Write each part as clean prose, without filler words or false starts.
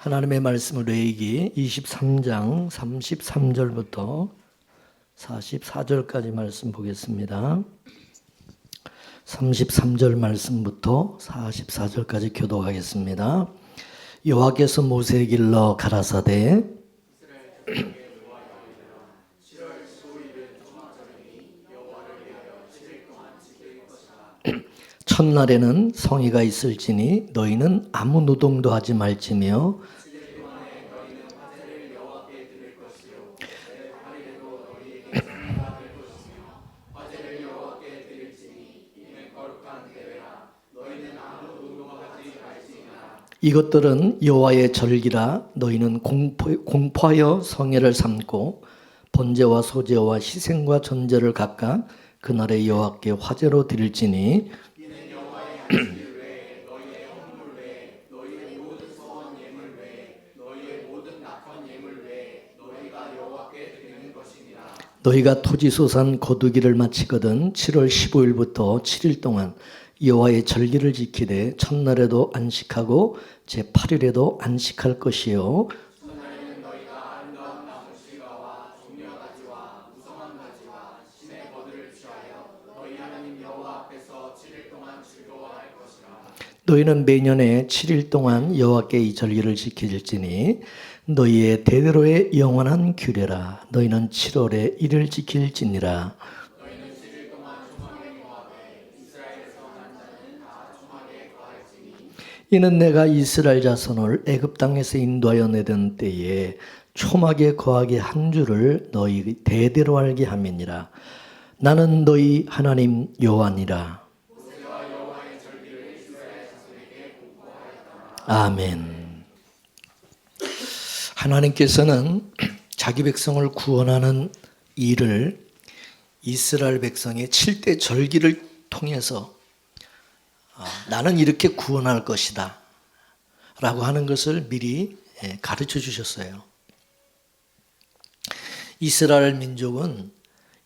하나님의 말씀을 레위기 23장 33절부터 44절까지 말씀 보겠습니다. 33절 말씀부터 44절까지 교독하겠습니다. 여호와께서 모세에게 일러 가라사대 첫날에는 성회가 있을지니 너희는 아무 노동도 하지 말지며 이것들은 여호와의 절기라. 너희는 공포하여 성회를 삼고 번제와 소제와 희생과 전제를 각각 그날의 여호와께 화제로 드릴지니 너희가 토지소산 거두기를 마치거든 7월 15일부터 7일 동안 여호와의 절기를 지키되 첫날에도 안식하고 제8일에도 안식할 것이요 너희는 매년에 7일 동안 여호와께 이 절기를 지킬지니 너희의 대대로의 영원한 규례라. 너희는 7월에 이를 지킬지니라. 이는 내가 이스라엘 자손을 애굽 땅에서 인도하여 내던 때에 초막에 거하게 한 줄을 너희 대대로 알게 함이니라. 나는 너희 하나님 여호와니라. 아멘. 하나님께서는 자기 백성을 구원하는 일을 이스라엘 백성의 7대 절기를 통해서 나는 이렇게 구원할 것이다 라고 하는 것을 미리 가르쳐 주셨어요. 이스라엘 민족은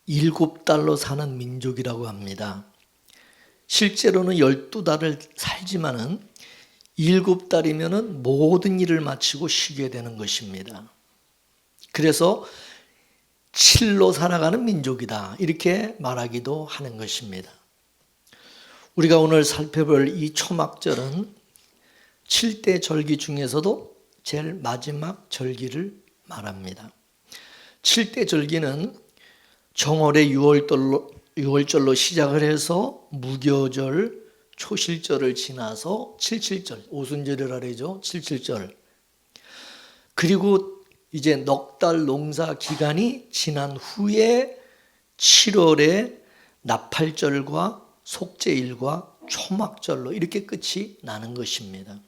7달로 사는 민족이라고 합니다. 실제로는 12달을 살지만은 7달이면 모든 일을 마치고 쉬게 되는 것입니다. 그래서 7로 살아가는 민족이다 이렇게 말하기도 하는 것입니다. 우리가 오늘 살펴볼 이 초막절은 7대 절기 중에서도 제일 마지막 절기를 말합니다. 7대 절기는 정월의 6월절로 시작을 해서 무교절, 초실절을 지나서 77절, 오순절이라 그러죠. 77절. 그리고 이제 넉 달 농사 기간이 지난 후에 7월에 나팔절과 속죄일과 초막절로 이렇게 끝이 나는 것입니다.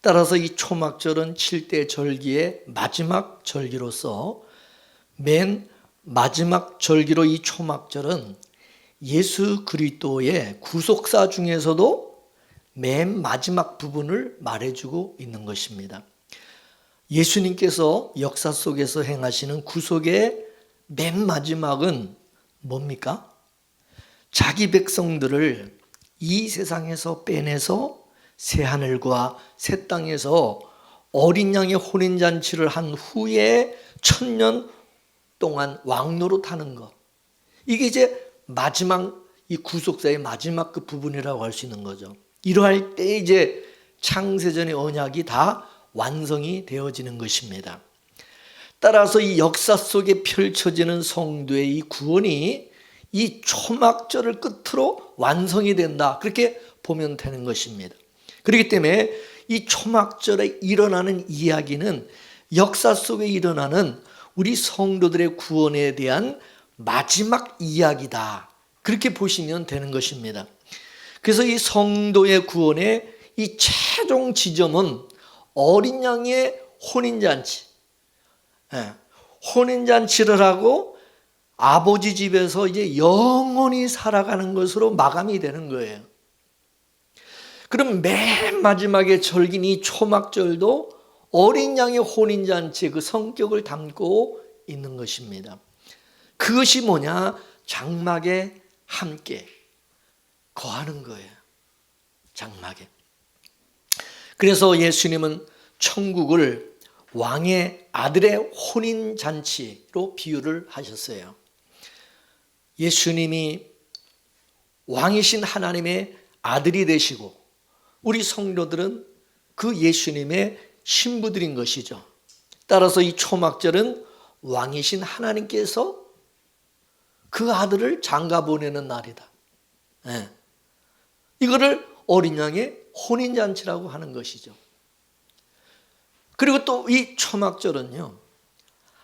따라서 이 초막절은 7대 절기의 마지막 절기로서 맨 마지막 절기로 이 초막절은 예수 그리스도의 구속사 중에서도 맨 마지막 부분을 말해주고 있는 것입니다. 예수님께서 역사 속에서 행하시는 구속의 맨 마지막은 뭡니까? 자기 백성들을 이 세상에서 빼내서 새하늘과 새 땅에서 어린 양의 혼인잔치를 한 후에 1000년 동안 왕노릇하는 것. 이게 이제 마지막 이 구속사의 마지막 그 부분이라고 할 수 있는 거죠. 이러할 때 이제 창세전의 언약이 다 완성이 되어지는 것입니다. 따라서 이 역사 속에 펼쳐지는 성도의 이 구원이 이 초막절을 끝으로 완성이 된다. 그렇게 보면 되는 것입니다. 그렇기 때문에 이 초막절에 일어나는 이야기는 역사 속에 일어나는 우리 성도들의 구원에 대한 마지막 이야기다. 그렇게 보시면 되는 것입니다. 그래서 이 성도의 구원의 이 최종 지점은 어린 양의 혼인잔치. 혼인잔치를 하고 아버지 집에서 이제 영원히 살아가는 것으로 마감이 되는 거예요. 그럼 맨 마지막에 절긴 이 초막절도 어린 양의 혼인잔치의 그 성격을 담고 있는 것입니다. 그것이 뭐냐? 장막에 함께 거하는 거예요. 장막에. 그래서 예수님은 천국을 왕의 아들의 혼인잔치로 비유를 하셨어요. 예수님이 왕이신 하나님의 아들이 되시고 우리 성도들은 그 예수님의 신부들인 것이죠. 따라서 이 초막절은 왕이신 하나님께서 그 아들을 장가 보내는 날이다. 이거를 어린 양의 혼인잔치라고 하는 것이죠. 그리고 또 이 초막절은요,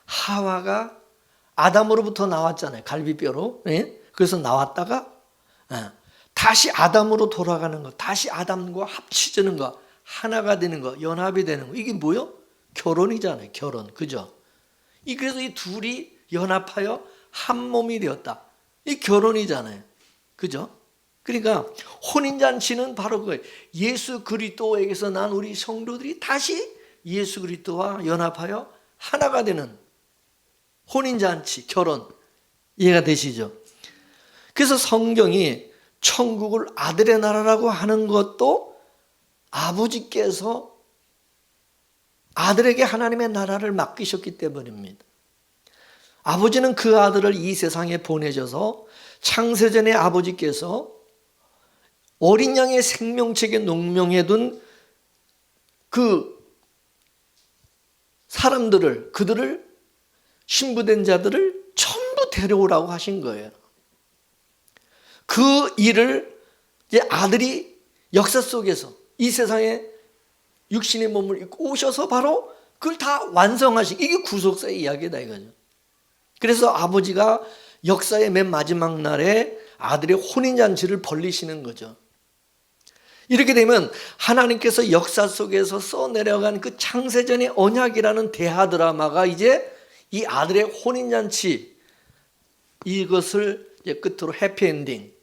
하와가 아담으로부터 나왔잖아요. 갈비뼈로. 그래서 나왔다가 다시 아담으로 돌아가는 것, 다시 아담과 합치지는 것, 하나가 되는 것, 연합이 되는 것. 이게 뭐요? 결혼이잖아요. 결혼. 그죠? 그래서 이 둘이 연합하여 한 몸이 되었다. 이 결혼이잖아요. 그죠? 그러니까 혼인잔치는 바로 그거예요. 예수 그리스도에게서 난 우리 성도들이 다시 예수 그리스도와 연합하여 하나가 되는 혼인잔치, 결혼. 이해가 되시죠? 그래서 성경이 천국을 아들의 나라라고 하는 것도 아버지께서 아들에게 하나님의 나라를 맡기셨기 때문입니다. 아버지는 그 아들을 이 세상에 보내셔서 창세전에 아버지께서 어린 양의 생명책에 농명해둔 그 사람들을, 그들을, 신부된 자들을 전부 데려오라고 하신 거예요. 그 일을 이제 아들이 역사 속에서 이 세상에 육신의 몸을 입고 오셔서 바로 그걸 다 완성하신, 이게 구속사의 이야기다 이거죠. 그래서 아버지가 역사의 맨 마지막 날에 아들의 혼인잔치를 벌리시는 거죠. 이렇게 되면 하나님께서 역사 속에서 써내려간 그 창세전의 언약이라는 대하 드라마가 이제 이 아들의 혼인잔치, 이것을 이제 끝으로 해피엔딩,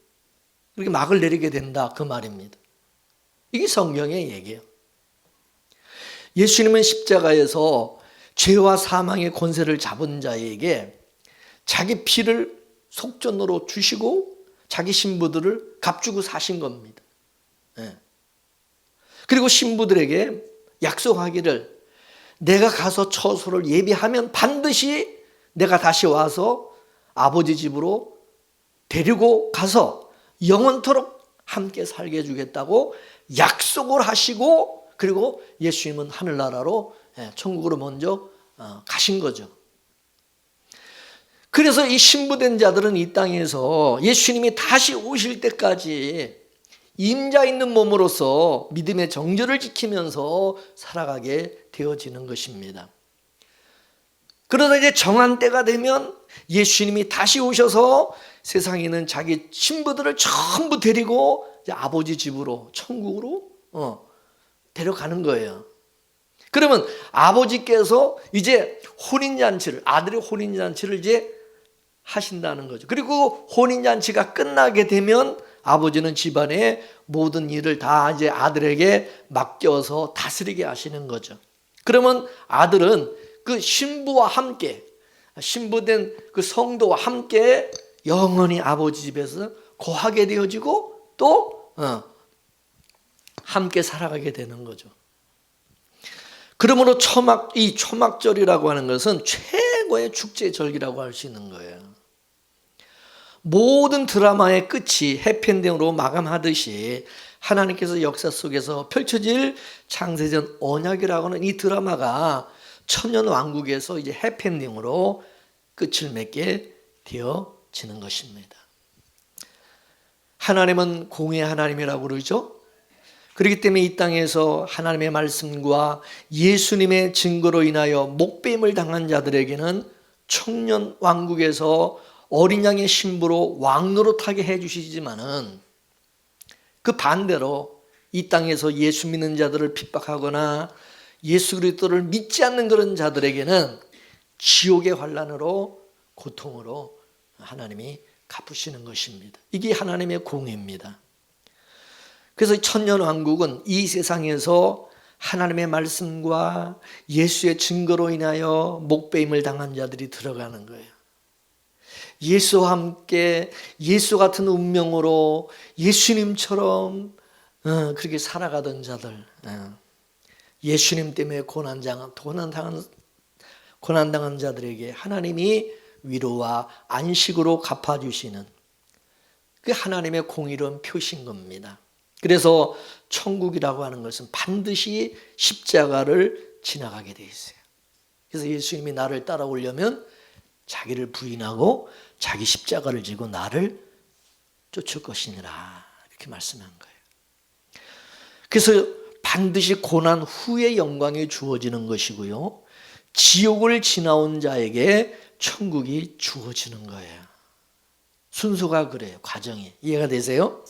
이렇게 막을 내리게 된다, 그 말입니다. 이게 성경의 얘기예요. 예수님은 십자가에서 죄와 사망의 권세를 잡은 자에게 자기 피를 속전으로 주시고 자기 신부들을 값주고 사신 겁니다. 그리고 신부들에게 약속하기를 내가 가서 처소를 예비하면 반드시 내가 다시 와서 아버지 집으로 데리고 가서 영원토록 함께 살게 해주겠다고 약속을 하시고, 그리고 예수님은 하늘나라로, 천국으로 먼저 가신 거죠. 그래서 이 신부된 자들은 이 땅에서 예수님이 다시 오실 때까지 임자 있는 몸으로서 믿음의 정절을 지키면서 살아가게 되어지는 것입니다. 그러다 이제 정한 때가 되면 예수님이 다시 오셔서 세상에 있는 자기 신부들을 전부 데리고 이제 아버지 집으로, 천국으로 데려가는 거예요. 그러면 아버지께서 이제 혼인잔치를, 아들의 혼인잔치를 이제 하신다는 거죠. 그리고 혼인잔치가 끝나게 되면 아버지는 집안의 모든 일을 다 이제 아들에게 맡겨서 다스리게 하시는 거죠. 그러면 아들은 그 신부와 함께, 신부된 그 성도와 함께 영원히 아버지 집에서 거하게 되어지고 또 함께 살아가게 되는 거죠. 그러므로 이 초막절이라고 하는 것은 최고의 축제 절기라고 할 수 있는 거예요. 모든 드라마의 끝이 해피엔딩으로 마감하듯이 하나님께서 역사 속에서 펼쳐질 창세전 언약이라고 하는 이 드라마가 천년 왕국에서 이제 해피엔딩으로 끝을 맺게 되어지는 것입니다. 하나님은 공의 하나님이라고 그러죠. 그렇기 때문에 이 땅에서 하나님의 말씀과 예수님의 증거로 인하여 목배임을 당한 자들에게는 천년 왕국에서 어린 양의 신부로 왕노릇하게 해주시지만은 그 반대로 이 땅에서 예수 믿는 자들을 핍박하거나 예수 그리스도를 믿지 않는 그런 자들에게는 지옥의 환난으로, 고통으로 하나님이 갚으시는 것입니다. 이게 하나님의 공의입니다. 그래서 천년 왕국은 이 세상에서 하나님의 말씀과 예수의 증거로 인하여 목배임을 당한 자들이 들어가는 거예요. 예수와 함께 예수 같은 운명으로 예수님처럼 그렇게 살아가던 자들, 예수님 때문에 고난당한 자들에게 하나님이 위로와 안식으로 갚아주시는 그 하나님의 공의로운 표시인 겁니다. 그래서 천국이라고 하는 것은 반드시 십자가를 지나가게 돼 있어요. 그래서 예수님이 나를 따라오려면 자기를 부인하고 자기 십자가를 지고 나를 쫓을 것이니라 이렇게 말씀한 거예요. 그래서 반드시 고난 후에 영광이 주어지는 것이고요. 지옥을 지나온 자에게 천국이 주어지는 거예요. 순서가 그래요. 과정이. 이해가 되세요?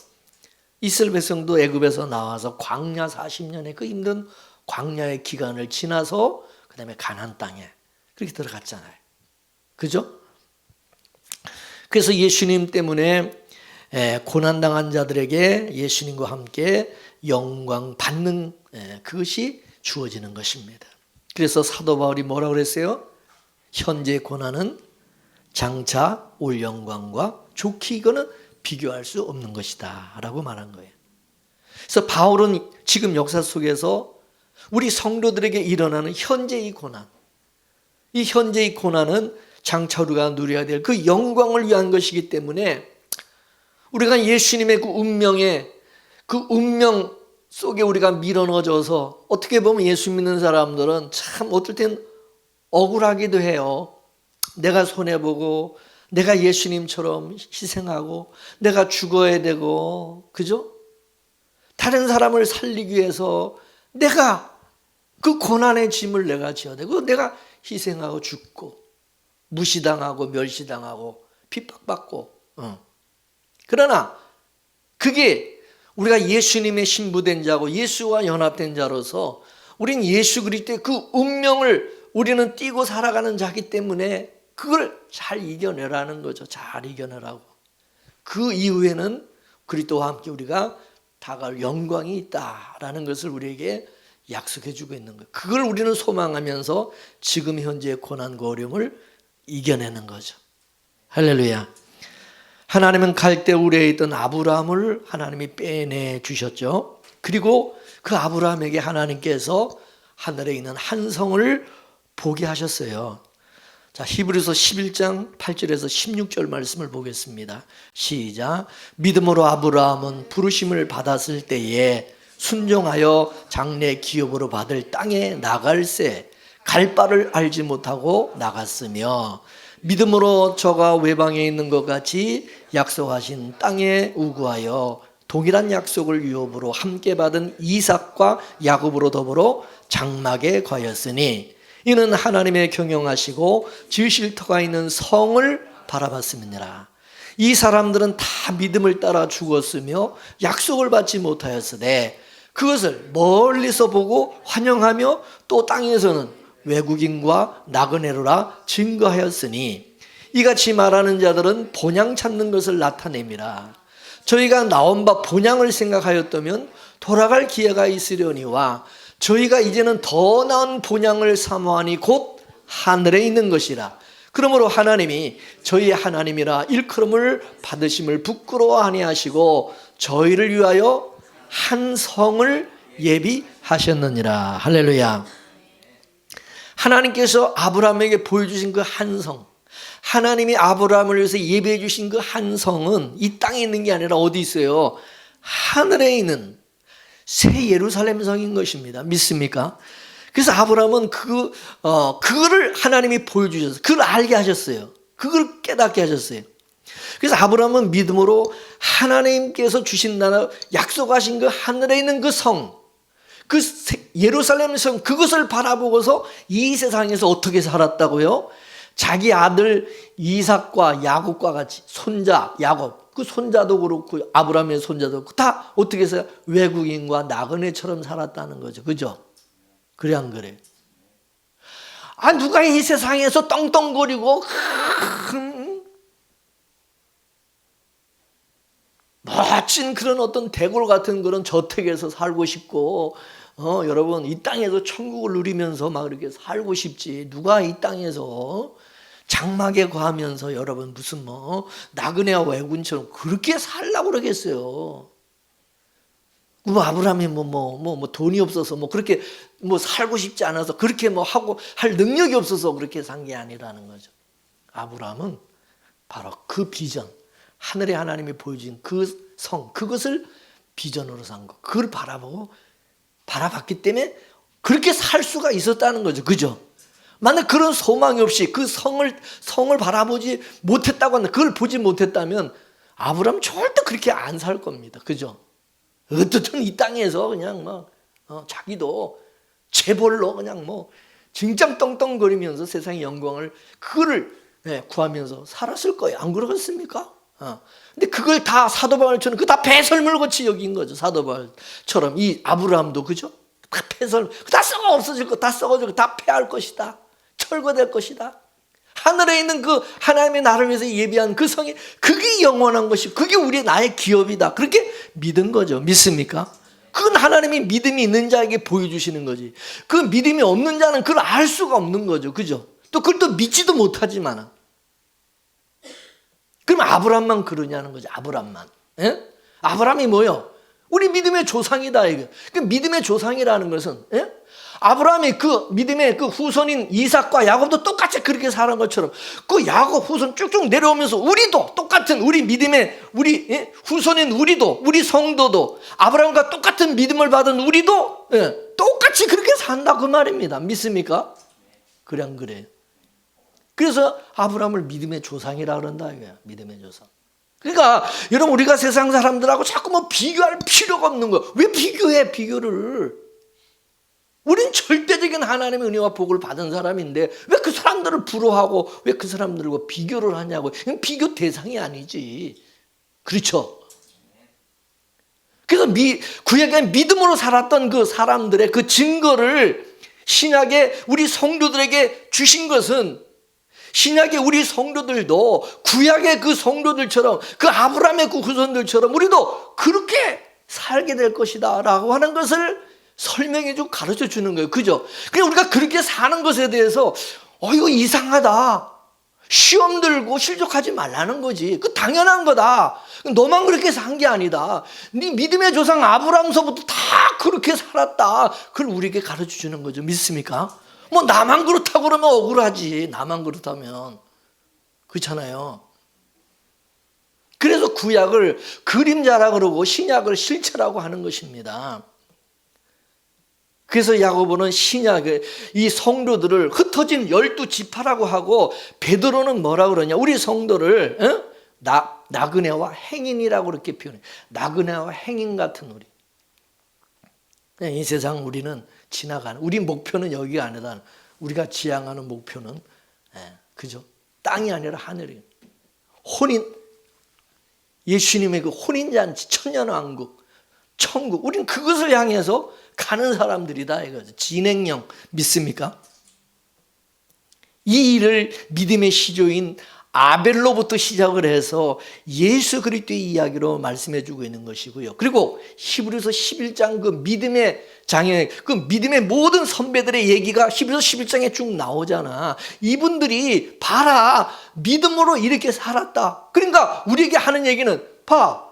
이스라엘 백성도 애굽에서 나와서 광야 40년의 그 힘든 광야의 기간을 지나서 그 다음에 가나안 땅에 그렇게 들어갔잖아요. 그죠? 그래서 예수님 때문에 고난당한 자들에게 예수님과 함께 영광 받는 그것이 주어지는 것입니다. 그래서 사도 바울이 뭐라고 그랬어요? 현재 고난은 장차 올 영광과 좋게 이거는 비교할 수 없는 것이다 라고 말한 거예요. 그래서 바울은 지금 역사 속에서 우리 성도들에게 일어나는 현재의 고난, 이 현재의 고난은 장차 우리가 누려야 될 그 영광을 위한 것이기 때문에 우리가 예수님의 그 운명 속에 우리가 밀어넣어져서 어떻게 보면 예수 믿는 사람들은 참 어떨 땐 억울하기도 해요. 내가 손해보고 내가 예수님처럼 희생하고 내가 죽어야 되고, 그죠? 다른 사람을 살리기 위해서 내가 그 고난의 짐을 내가 져야 되고 내가 희생하고 죽고 무시당하고 멸시당하고 핍박받고. 그러나 그게 우리가 예수님의 신부된 자고 예수와 연합된 자로서 우린 예수 그리스도의 그 운명을 우리는 띠고 살아가는 자기 때문에 그걸 잘 이겨내라는 거죠. 잘 이겨내라고. 그 이후에는 그리스도와 함께 우리가 다가올 영광이 있다라는 것을 우리에게 약속해 주고 있는 거예요. 그걸 우리는 소망하면서 지금 현재의 고난과 어려움을 이겨내는 거죠. 할렐루야. 하나님은 갈대우르에 있던 아브라함을 하나님이 빼내 주셨죠. 그리고 그 아브라함에게 하나님께서 하늘에 있는 한 성을 보게 하셨어요. 자, 히브리서 11장 8절에서 16절 말씀을 보겠습니다. 시작. 믿음으로 아브라함은 부르심을 받았을 때에 순종하여 장래 기업으로 받을 땅에 나갈새 갈 바를 알지 못하고 나갔으며 믿음으로 저가 외방에 있는 것 같이 약속하신 땅에 우구하여 동일한 약속을 유업으로 함께 받은 이삭과 야곱으로 더불어 장막에 거하였으니 이는 하나님의 경영하시고 지으실 터가 있는 성을 바라봤음이니라. 이 사람들은 다 믿음을 따라 죽었으며 약속을 받지 못하였으되 그것을 멀리서 보고 환영하며 또 땅에서는 외국인과 나그네로라 증거하였으니 이같이 말하는 자들은 본향 찾는 것을 나타냅니다. 저희가 나온 바 본향을 생각하였다면 돌아갈 기회가 있으려니와 저희가 이제는 더 나은 본향을 사모하니 곧 하늘에 있는 것이라. 그러므로 하나님이 저희의 하나님이라 일컬음을 받으심을 부끄러워 아니하시고 저희를 위하여 한 성을 예비하셨느니라. 할렐루야. 하나님께서 아브라함에게 보여주신 그 한 성, 하나님이 아브라함을 위해서 예비해 주신 그 한 성은 이 땅에 있는 게 아니라 어디 있어요? 하늘에 있는 새 예루살렘 성인 것입니다. 믿습니까? 그래서 아브라함은 그거를 하나님이 보여주셔서 그걸 알게 하셨어요. 그걸 깨닫게 하셨어요. 그래서 아브라함은 믿음으로 하나님께서 주신다는 약속하신 그 하늘에 있는 그 성, 그 예루살렘 성, 그것을 바라보고서 이 세상에서 어떻게 살았다고요? 자기 아들 이삭과 야곱과 같이 손자 야곱, 그 손자도 그렇고 아브라함의 손자도 그렇고 다 어떻게 해서 외국인과 나그네처럼 살았다는 거죠. 그죠? 그래 안 그래? 아, 누가 이 세상에서 떵떵거리고 멋진 그런 어떤 대골 같은 그런 저택에서 살고 싶고 여러분 이 땅에서 천국을 누리면서 막 이렇게 살고 싶지. 누가 이 땅에서 장막에 거하면서 여러분 무슨 나그네와 외군처럼 그렇게 살라고 그러겠어요. 뭐 아브라함이 돈이 없어서 그렇게 살고 싶지 않아서 그렇게 하고 할 능력이 없어서 그렇게 산 게 아니라는 거죠. 아브라함은 바로 그 비전, 하늘의 하나님이 보여준 그 성, 그것을 비전으로 산 거. 그걸 바라봤기 때문에 그렇게 살 수가 있었다는 거죠. 그죠? 만약 그런 소망이 없이 그 성을 바라보지 못했다고 하면, 그걸 보지 못했다면 아브라함 절대 그렇게 안 살 겁니다. 그죠? 어떻든 이 땅에서 그냥 자기도 재벌로 그냥 진짱 떵떵거리면서 세상의 영광을 그거를 구하면서 살았을 거예요. 안 그러겠습니까? 근데 그걸 다 사도 바울처럼 그 다 배설물같이 여긴 거죠. 사도 바울처럼 이 아브라함도 그죠? 다 배설, 다 썩어 없어질 거, 다 썩어질 거, 다 패할 것이다. 철거될 것이다. 하늘에 있는 그 하나님의 나를 위해서 예비한 그 성이 그게 영원한 것이, 그게 나의 기업이다. 그렇게 믿은 거죠. 믿습니까? 그건 하나님이 믿음이 있는 자에게 보여주시는 거지. 그 믿음이 없는 자는 그걸 알 수가 없는 거죠. 그죠? 또 그걸 또 믿지도 못하지만. 그럼 아브라함만 그러냐는 거죠. 아브라함만. 예? 아브라함이 뭐요? 우리 믿음의 조상이다. 이거. 그 믿음의 조상이라는 것은, 예? 아브라함이 그 믿음의 그 후손인 이삭과 야곱도 똑같이 그렇게 살은 것처럼 그 야곱 후손 쭉쭉 내려오면서 우리도 똑같은 우리 믿음의 후손인 우리도, 우리 성도도 아브라함과 똑같은 믿음을 받은 우리도 똑같이 그렇게 산다 그 말입니다. 믿습니까? 그래 안 그래요? 그래서 아브라함을 믿음의 조상이라 그런다 이거야. 믿음의 조상. 그러니까 여러분, 우리가 세상 사람들하고 자꾸 비교할 필요가 없는 거. 왜 비교해? 비교를. 우린 절대적인 하나님의 은혜와 복을 받은 사람인데 왜 그 사람들을 부러워하고 왜 그 사람들과 비교를 하냐고. 이건 비교 대상이 아니지. 그렇죠? 그래서 구약에 믿음으로 살았던 그 사람들의 그 증거를 신약에 우리 성도들에게 주신 것은, 신약의 우리 성도들도 구약의 그 성도들처럼, 그 아브라함의 그 후손들처럼 우리도 그렇게 살게 될 것이다 라고 하는 것을 설명해주고 가르쳐 주는 거예요. 그죠? 그냥 우리가 그렇게 사는 것에 대해서 이거 이상하다, 시험 들고 실족하지 말라는 거지. 그 당연한 거다. 너만 그렇게 산 게 아니다. 네 믿음의 조상 아브라함서부터 다 그렇게 살았다. 그걸 우리에게 가르쳐 주는 거죠. 믿습니까? 나만 그렇다고 그러면 억울하지. 나만 그렇다면. 그렇잖아요. 그래서 구약을 그림자라 그러고 신약을 실체라고 하는 것입니다. 그래서 야고보는 신약의 이 성도들을 흩어진 12지파라고 하고, 베드로는 뭐라 그러냐? 우리 성도를 나그네와 행인이라고 그렇게 표현해. 나그네와 행인 같은 우리. 이 세상 우리는 지나가는, 우리 목표는 여기가 아니다. 우리가 지향하는 목표는 그죠? 땅이 아니라 하늘이에요. 혼인, 예수님의 그 혼인잔치, 천년왕국, 천국, 우린 그것을 향해서 가는 사람들이다 이거죠. 진행형. 믿습니까? 이 일을 믿음의 시조인 아벨로부터 시작을 해서 예수 그리스도의 이야기로 말씀해 주고 있는 것이고요. 그리고 히브리서 11장 그 믿음의 장에, 그 믿음의 모든 선배들의 얘기가 히브리서 11장에 쭉 나오잖아. 이분들이 봐라, 믿음으로 이렇게 살았다. 그러니까 우리에게 하는 얘기는, 봐,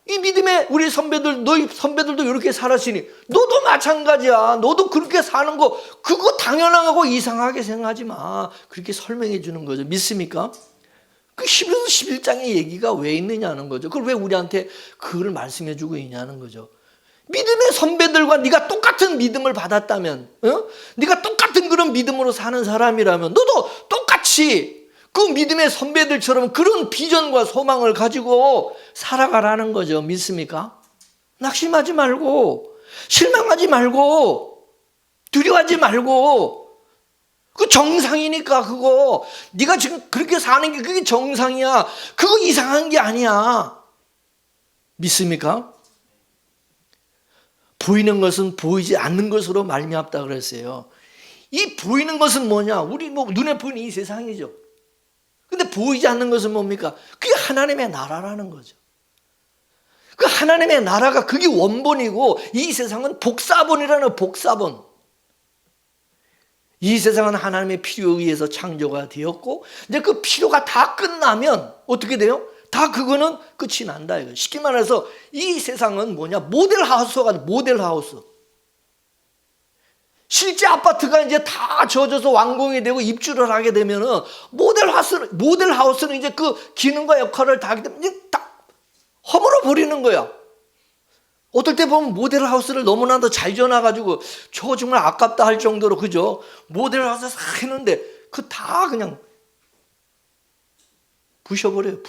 이 믿음의 우리 선배들, 너희 선배들도 이렇게 살았으니 너도 마찬가지야. 너도 그렇게 사는 거 그거 당연하고 이상하게 생각하지 마. 그렇게 설명해 주는 거죠. 믿습니까? 그 히브리서 11장의 얘기가 왜 있느냐는 거죠. 그걸 왜 우리한테 그걸 말씀해 주고 있냐는 거죠. 믿음의 선배들과 네가 똑같은 믿음을 받았다면, 네가 똑같은 그런 믿음으로 사는 사람이라면 너도 똑같이 그 믿음의 선배들처럼 그런 비전과 소망을 가지고 살아가라는 거죠. 믿습니까? 낙심하지 말고, 실망하지 말고, 두려워하지 말고. 그 정상이니까. 그거 네가 지금 그렇게 사는 게 그게 정상이야. 그거 이상한 게 아니야. 믿습니까? 보이는 것은 보이지 않는 것으로 말미암다 그랬어요. 이 보이는 것은 뭐냐? 우리 눈에 보이는 이 세상이죠. 근데 보이지 않는 것은 뭡니까? 그게 하나님의 나라라는 거죠. 그 하나님의 나라가 그게 원본이고, 이 세상은 복사본이라는 복사본. 이 세상은 하나님의 필요에 의해서 창조가 되었고, 이제 그 필요가 다 끝나면 어떻게 돼요? 다 그거는 끝이 난다 이거. 쉽게 말해서 이 세상은 뭐냐? 모델하우스가 모델하우스. 실제 아파트가 이제 다 젖어서 완공이 되고 입주를 하게 되면은 모델하우스는 이제 그 기능과 역할을 다 하기 때문에 이제 딱 허물어 버리는 거야. 어떨 때 보면 모델하우스를 너무나도 잘 지어놔가지고 저 정말 아깝다 할 정도로, 그죠? 모델하우스 싹 했는데 그 다 그냥 부셔버려요.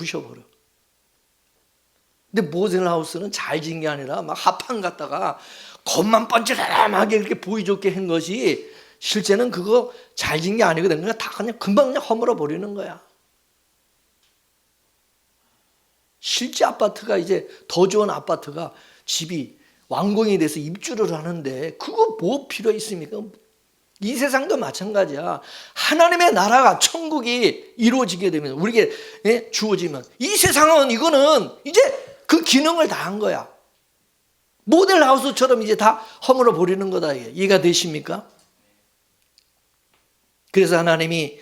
근데 모델하우스는 잘 지은 게 아니라 막 합판 갖다가 겉만 번쩍하게 이렇게 보이 좋게 한 것이 실제는 그거 잘 지은 게 아니거든. 그러니까 다 그냥 금방 허물어 버리는 거야. 실제 아파트가 이제 더 좋은 아파트가 집이 완공이 돼서 입주를 하는데 그거 뭐 필요 있습니까? 이 세상도 마찬가지야. 하나님의 나라가 천국이 이루어지게 되면 우리에게 주어지면 이 세상은 이거는 이제 그 기능을 다 한 거야. 모델하우스처럼 이제 다 허물어 버리는 거다. 이해가 되십니까? 그래서 하나님이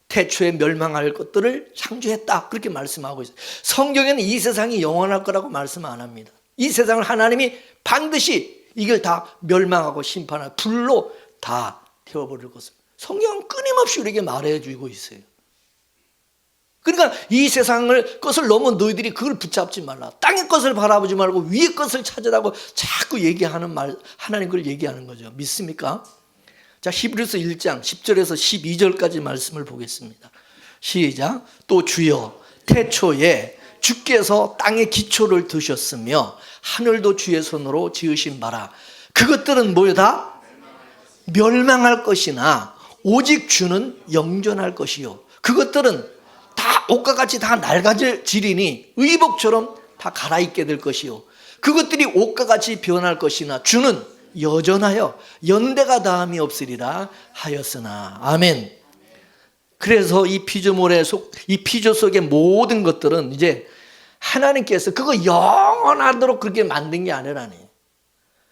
태초에 멸망할 것들을 창조했다 그렇게 말씀하고 있어요. 성경에는 이 세상이 영원할 거라고 말씀 안 합니다. 이 세상을 하나님이 반드시 이걸 다 멸망하고 심판할 불로 다 태워버릴 것을 성경은 끊임없이 우리에게 말해주고 있어요. 그러니까 이 세상을 것을 너무 너희들이 그걸 붙잡지 말라. 땅의 것을 바라보지 말고 위의 것을 찾으라고 자꾸 얘기하는 말, 하나님 그걸 얘기하는 거죠. 믿습니까? 자, 히브리서 1장 10절에서 12절까지 말씀을 보겠습니다. 시작. 또 주여 태초에 주께서 땅의 기초를 두셨으며 하늘도 주의 손으로 지으신 바라. 그것들은 뭐다? 멸망할 것이나 오직 주는 영존할 것이요. 그것들은 다 옷과 같이 다 낡아지리니 의복처럼 다 갈아입게 될 것이요. 그것들이 옷과 같이 변할 것이나 주는 여전하여 연대가 다함이 없으리라 하였으나. 아멘. 그래서 이 피조 속의 모든 것들은 이제 하나님께서 그거 영원하도록 그렇게 만든 게 아니라니.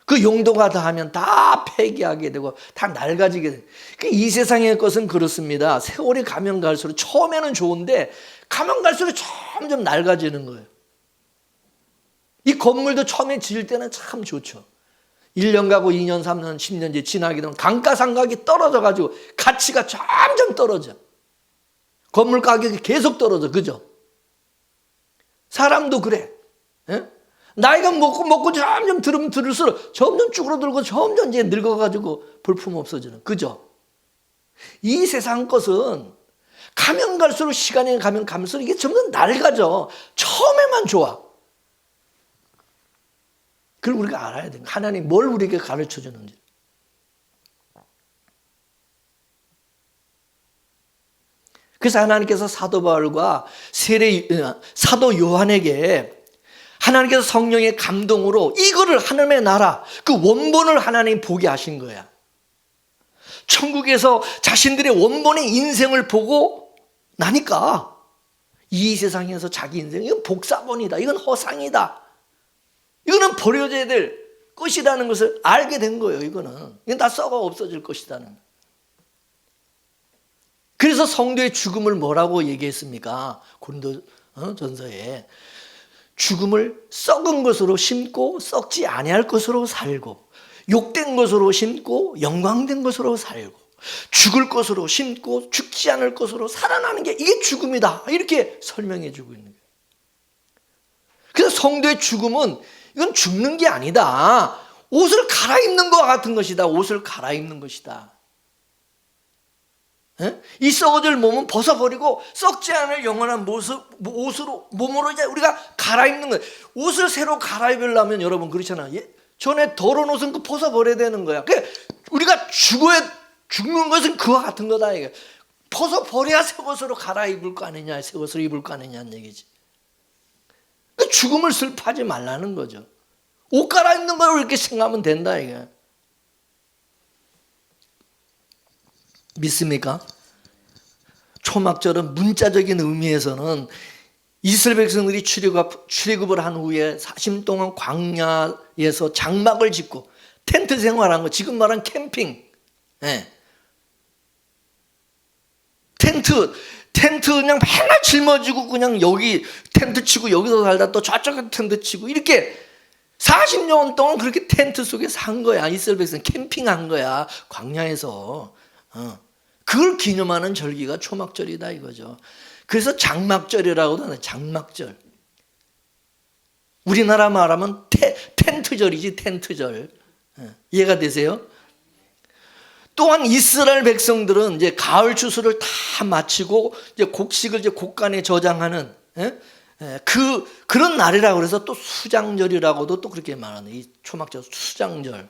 그 용도가 다하면 다 폐기하게 되고 다 낡아지게 돼요. 이 세상의 것은 그렇습니다. 세월이 가면 갈수록 처음에는 좋은데 가면 갈수록 점점 낡아지는 거예요. 이 건물도 처음에 지을 때는 참 좋죠. 1년 가고 2년, 3년, 10년 지나게 되면 감가상각이 떨어져가지고 가치가 점점 떨어져. 건물 가격이 계속 떨어져. 그죠? 사람도 그래. 예? 나이가 먹고 점점 들을수록 점점 쭈그러들고 점점 이제 늙어가지고 볼품 없어지는. 그죠? 이 세상 것은 가면 갈수록 시간이 가면 갈수록 이게 점점 낡아져. 처음에만 좋아. 그걸 우리가 알아야 돼. 하나님 뭘 우리에게 가르쳐 주는지. 그래서 하나님께서 사도 바울과 사도 요한에게 하나님께서 성령의 감동으로 이거를 하나님의 나라, 그 원본을 하나님이 보게 하신 거야. 천국에서 자신들의 원본의 인생을 보고 나니까 이 세상에서 자기 인생, 이건 복사본이다. 이건 허상이다. 이거는 버려져야 될 것이라는 것을 알게 된 거예요. 이건 다 썩어 없어질 것이라는. 그래서 성도의 죽음을 뭐라고 얘기했습니까? 고린도전서에 죽음을 썩은 것으로 심고 썩지 아니할 것으로 살고, 욕된 것으로 심고 영광된 것으로 살고, 죽을 것으로 심고 죽지 않을 것으로 살아나는 게 이게 죽음이다. 이렇게 설명해 주고 있는 거예요. 그래서 성도의 죽음은 이건 죽는 게 아니다. 옷을 갈아입는 것과 같은 것이다. 옷을 갈아입는 것이다. 이 썩어질 몸은 벗어버리고 썩지 않을 영원한 몸으로 이제 우리가 갈아입는 거예요. 옷을 새로 갈아입으려면 여러분 그렇잖아요. 전에 더러운 옷은 그 벗어버려야 되는 거야. 우리가 죽는 것은 그와 같은 거다. 이게 벗어버려야 새 옷으로 갈아입을 거 아니냐, 새 옷을 입을 거 아니냐는 얘기지. 죽음을 슬퍼하지 말라는 거죠. 옷 갈아입는 걸 이렇게 생각하면 된다 이게. 믿습니까? 초막절은 문자적인 의미에서는 이스라엘 백성들이 출애굽을 한 후에 40년 동안 광야에서 장막을 짓고 텐트 생활한 거, 지금 말한 캠핑. 네. 텐트 그냥 맨날 짊어지고 그냥 여기 텐트 치고 여기서 살다 또 저쪽에 텐트 치고 이렇게 40년 동안 그렇게 텐트 속에 산 거야. 이스라엘 백성 캠핑한 거야. 광야에서. 그걸 기념하는 절기가 초막절이다 이거죠. 그래서 장막절이라고도 하는 장막절. 우리나라 말하면 텐트절이지 텐트절. 이해가 되세요? 또한 이스라엘 백성들은 이제 가을 추수를 다 마치고 이제 곡식을 이제 곡간에 저장하는 그런 날이라고 그래서 또 수장절이라고도 또 그렇게 말하는 이 초막절 수장절.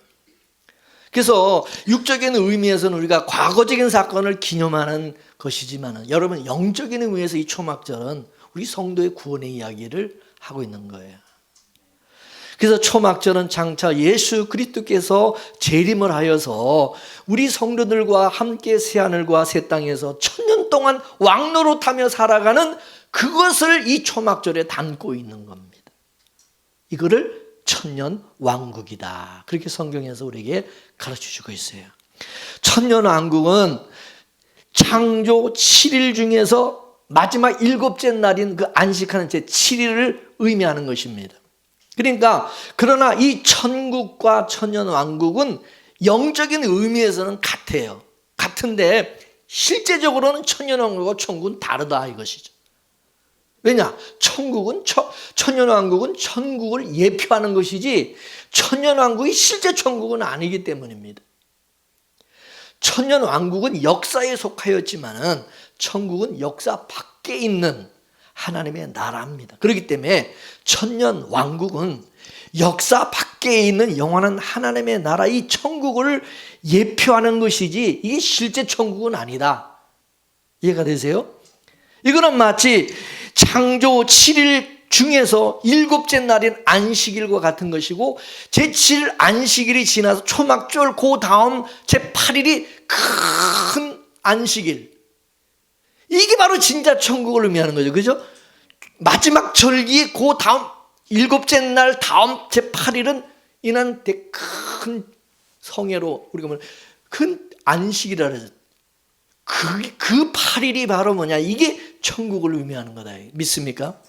그래서 육적인 의미에서는 우리가 과거적인 사건을 기념하는 것이지만 여러분 영적인 의미에서 이 초막절은 우리 성도의 구원의 이야기를 하고 있는 거예요. 그래서 초막절은 장차 예수 그리스도께서 재림을 하여서 우리 성도들과 함께 새하늘과 새 땅에서 1000년 동안 왕노릇하며 살아가는 그것을 이 초막절에 담고 있는 겁니다. 이거를 천년 왕국이다. 그렇게 성경에서 우리에게 가르쳐주고 있어요. 천년 왕국은 창조 7일 중에서 마지막 7째 날인 그 안식하는 제 7일을 의미하는 것입니다. 그러니까 그러나 이 천국과 천년 왕국은 영적인 의미에서는 같아요. 같은데 실제적으로는 천년 왕국과 천국은 다르다 이것이죠. 왜냐? 천년 왕국은 천국을 예표하는 것이지 천년 왕국이 실제 천국은 아니기 때문입니다. 천년 왕국은 역사에 속하였지만은 천국은 역사 밖에 있는 하나님의 나라입니다. 그렇기 때문에 천년 왕국은 역사 밖에 있는 영원한 하나님의 나라 이 천국을 예표하는 것이지 이게 실제 천국은 아니다. 이해가 되세요? 이거는 마치 창조 7일 중에서 7째 날인 안식일과 같은 것이고 제7일 안식일이 지나서 초막절 그 다음 제8일이 큰 안식일. 이게 바로 진짜 천국을 의미하는 거죠. 그죠? 마지막 절기의 그 다음 7째 날 다음 제8일은 이는 큰 성회로 우리가 보면 큰 안식이라 그러죠. 그 8일이 바로 뭐냐? 이게 천국을 의미하는 거다. 믿습니까?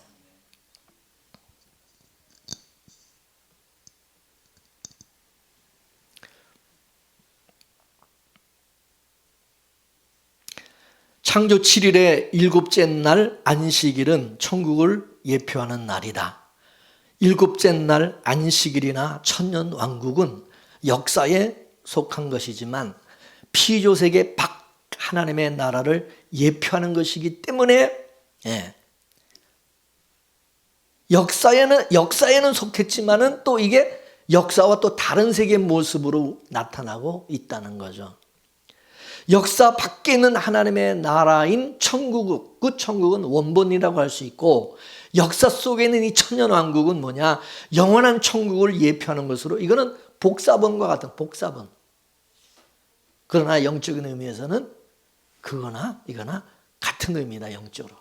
창조 7일의 7째 날 안식일은 천국을 예표하는 날이다. 7째 날 안식일이나 천년 왕국은 역사에 속한 것이지만 피조세계 밖 하나님의 나라를 예표하는 것이기 때문에 역사에는 속했지만은 또 이게 역사와 또 다른 세계의 모습으로 나타나고 있다는 거죠. 역사 밖에 있는 하나님의 나라인 천국, 그 천국은 원본이라고 할 수 있고 역사 속에 있는 이 천년왕국은 뭐냐? 영원한 천국을 예표하는 것으로 이거는 복사본과 같은 복사본. 그러나 영적인 의미에서는 그거나 이거나 같은 의미다 영적으로.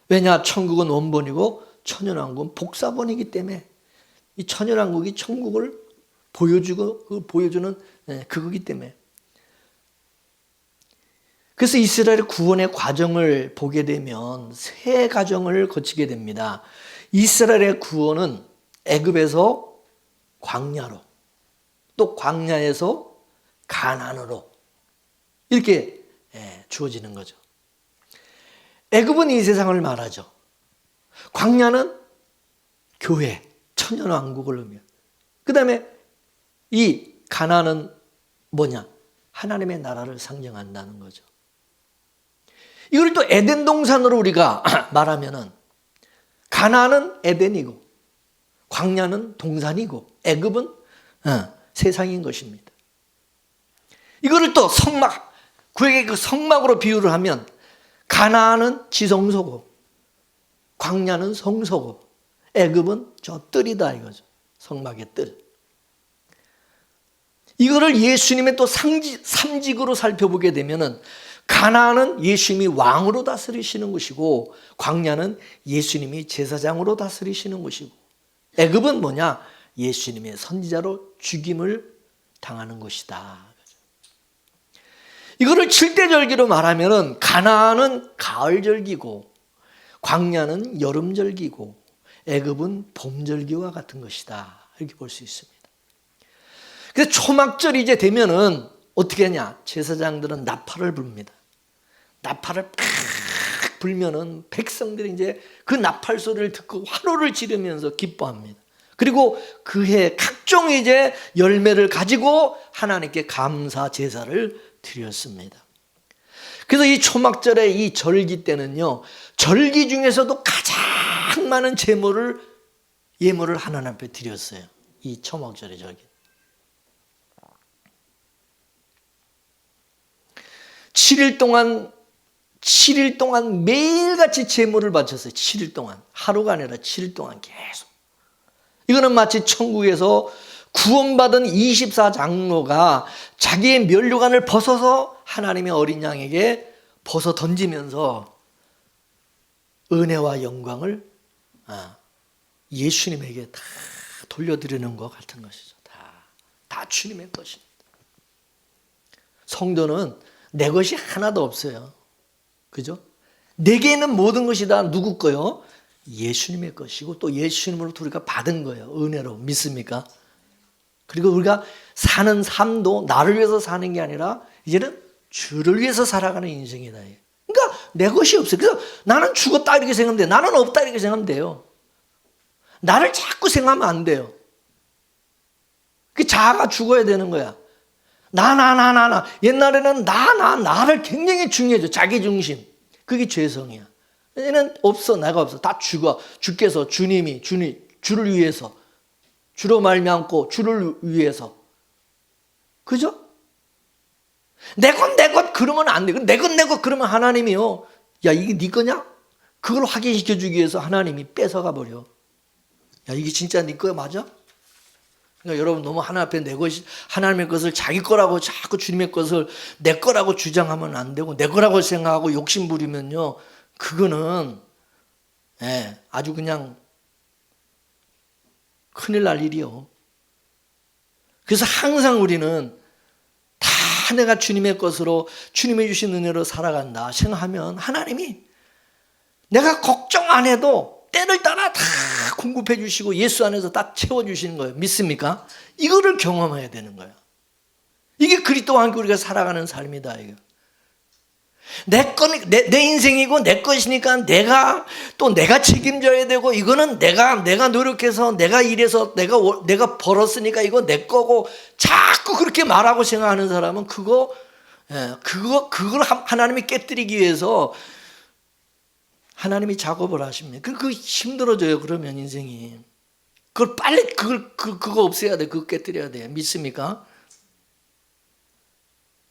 왜냐? 천국은 원본이고 천년왕국은 복사본이기 때문에 이 천년왕국이 천국을 보여주는 그거기 때문에. 그래서 이스라엘의 구원의 과정을 보게 되면 세 과정을 거치게 됩니다. 이스라엘의 구원은 애굽에서 광야로, 또 광야에서 가나안으로 이렇게 주어지는 거죠. 애굽은 이 세상을 말하죠. 광야는 교회, 천년왕국을 의미해요. 그 다음에 이 가나안은 뭐냐? 하나님의 나라를 상징한다는 거죠. 이걸 또 에덴 동산으로 우리가 말하면은 가나안은 에덴이고 광야는 동산이고 애굽은 세상인 것입니다. 이거를 또 구약의 그 성막으로 비유를 하면 가나안은 지성소고 광야는 성소고 애굽은 저 뜰이다 이거죠. 성막의 뜰. 이거를 예수님의 또 삼직으로 살펴보게 되면은 가나안은 예수님이 왕으로 다스리시는 것이고 광야는 예수님이 제사장으로 다스리시는 것이고 애굽은 뭐냐? 예수님의 선지자로 죽임을 당하는 것이다. 이거를 칠대절기로 말하면은 가나안은 가을절기고 광야는 여름절기고 애굽은 봄절기와 같은 것이다. 이렇게 볼 수 있습니다. 그래서 초막절이 이제 되면은 어떻게 하냐? 제사장들은 나팔을 부릅니다. 나팔을 팍 불면은 백성들이 이제 그 나팔 소리를 듣고 화로를 지르면서 기뻐합니다. 그리고 그해 각종 이제 열매를 가지고 하나님께 감사 제사를 드렸습니다. 그래서 이 초막절의 이 절기 때는요, 절기 중에서도 가장 많은 예물을 하나님 앞에 드렸어요. 이 초막절의 절기. 7일 동안 매일같이 제물을 바쳤어요. 7일 동안. 하루가 아니라 7일 동안 계속. 이거는 마치 천국에서 구원받은 24장로가 자기의 면류관을 벗어서 하나님의 어린 양에게 벗어 던지면서 은혜와 영광을 예수님에게 다 돌려드리는 것 같은 것이죠. 다 주님의 것입니다. 성도는 내 것이 하나도 없어요. 그죠? 내게 있는 모든 것이 다 누구 거요? 예수님의 것이고 또 예수님으로부터 우리가 받은 거예요. 은혜로. 믿습니까? 그리고 우리가 사는 삶도 나를 위해서 사는 게 아니라 이제는 주를 위해서 살아가는 인생이다. 그러니까 내 것이 없어요. 그래서 나는 죽었다 이렇게 생각하면 돼요. 나는 없다 이렇게 생각하면 돼요. 나를 자꾸 생각하면 안 돼요. 그 자아가 죽어야 되는 거야. 나. 옛날에는 나를 굉장히 중요해져. 자기 중심. 그게 죄성이야. 얘는 없어. 내가 없어. 다 죽어. 주께서 주님이 주를 위해서 주로 말미암고 주를 위해서. 그죠? 내 것 그러면 안 돼. 내 것 그러면 하나님이요. 야, 이게 네 거냐? 그걸 확인시켜 주기 위해서 하나님이 뺏어가 버려. 야, 이게 진짜 네 거야 맞아? 그러니까 여러분 너무 하나님 앞에 내 것이 하나님의 것을 자기 거라고 자꾸 주님의 것을 내 거라고 주장하면 안 되고 내 거라고 생각하고 욕심 부리면요. 그거는 아주 그냥 큰일 날 일이요. 그래서 항상 우리는 다 내가 주님의 것으로 주님이 주신 은혜로 살아간다 생각하면 하나님이 내가 걱정 안 해도 때를 따라 다 공급해 주시고 예수 안에서 다 채워주시는 거예요. 믿습니까? 이거를 경험해야 되는 거예요. 이게 그리스도와 함께 우리가 살아가는 삶이다. 이거. 내 인생이고 내 것이니까 내가 책임져야 되고 이거는 내가 노력해서 내가 일해서 내가 벌었으니까 이거 내 거고 자꾸 그렇게 말하고 생각하는 사람은 그걸 하나님이 깨뜨리기 위해서 하나님이 작업을 하십니다. 그거 힘들어져요. 그러면 인생이. 그걸 빨리 그거 없애야 돼. 그거 깨뜨려야 돼. 믿습니까?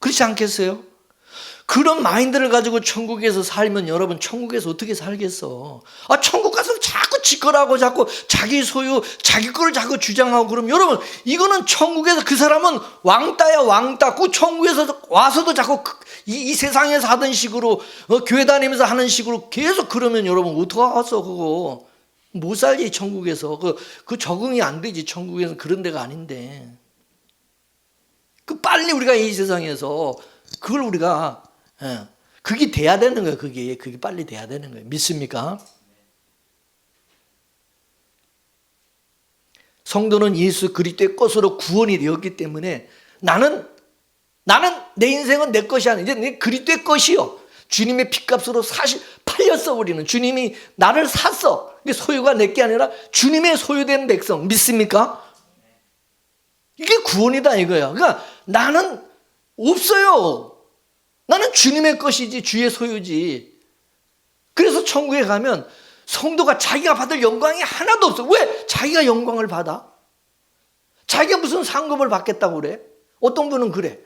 그렇지 않겠어요? 그런 마인드를 가지고 천국에서 살면 여러분 천국에서 어떻게 살겠어? 천국 가서 자꾸 지 거라고 자꾸 자기 소유 자기 거를 자꾸 주장하고 그럼 여러분 이거는 천국에서 그 사람은 왕따야 왕따. 그 천국에서 와서도 자꾸 이 세상에서 하던 식으로 교회 다니면서 하는 식으로 계속 그러면 여러분 어떡하겠어 그거. 못 살지 천국에서. 그 적응이 안 되지. 천국에서는 그런 데가 아닌데. 빨리 우리가 이 세상에서 그걸 우리가 그게 돼야 되는 거예요. 그게 빨리 돼야 되는 거예요. 믿습니까? 성도는 예수 그리스도의 것으로 구원이 되었기 때문에 나는 내 인생은 내 것이 아니라 이제 내 그리스도의 것이요. 주님의 핏값으로 팔렸어 우리는. 주님이 나를 샀어. 이게 소유가 내 게 아니라 주님의 소유된 백성. 믿습니까? 이게 구원이다 이거야. 그러니까 나는 없어요. 나는 주님의 것이지 주의 소유지. 그래서 천국에 가면 성도가 자기가 받을 영광이 하나도 없어. 왜? 자기가 영광을 받아? 자기가 무슨 상급을 받겠다고 그래? 어떤 분은 그래.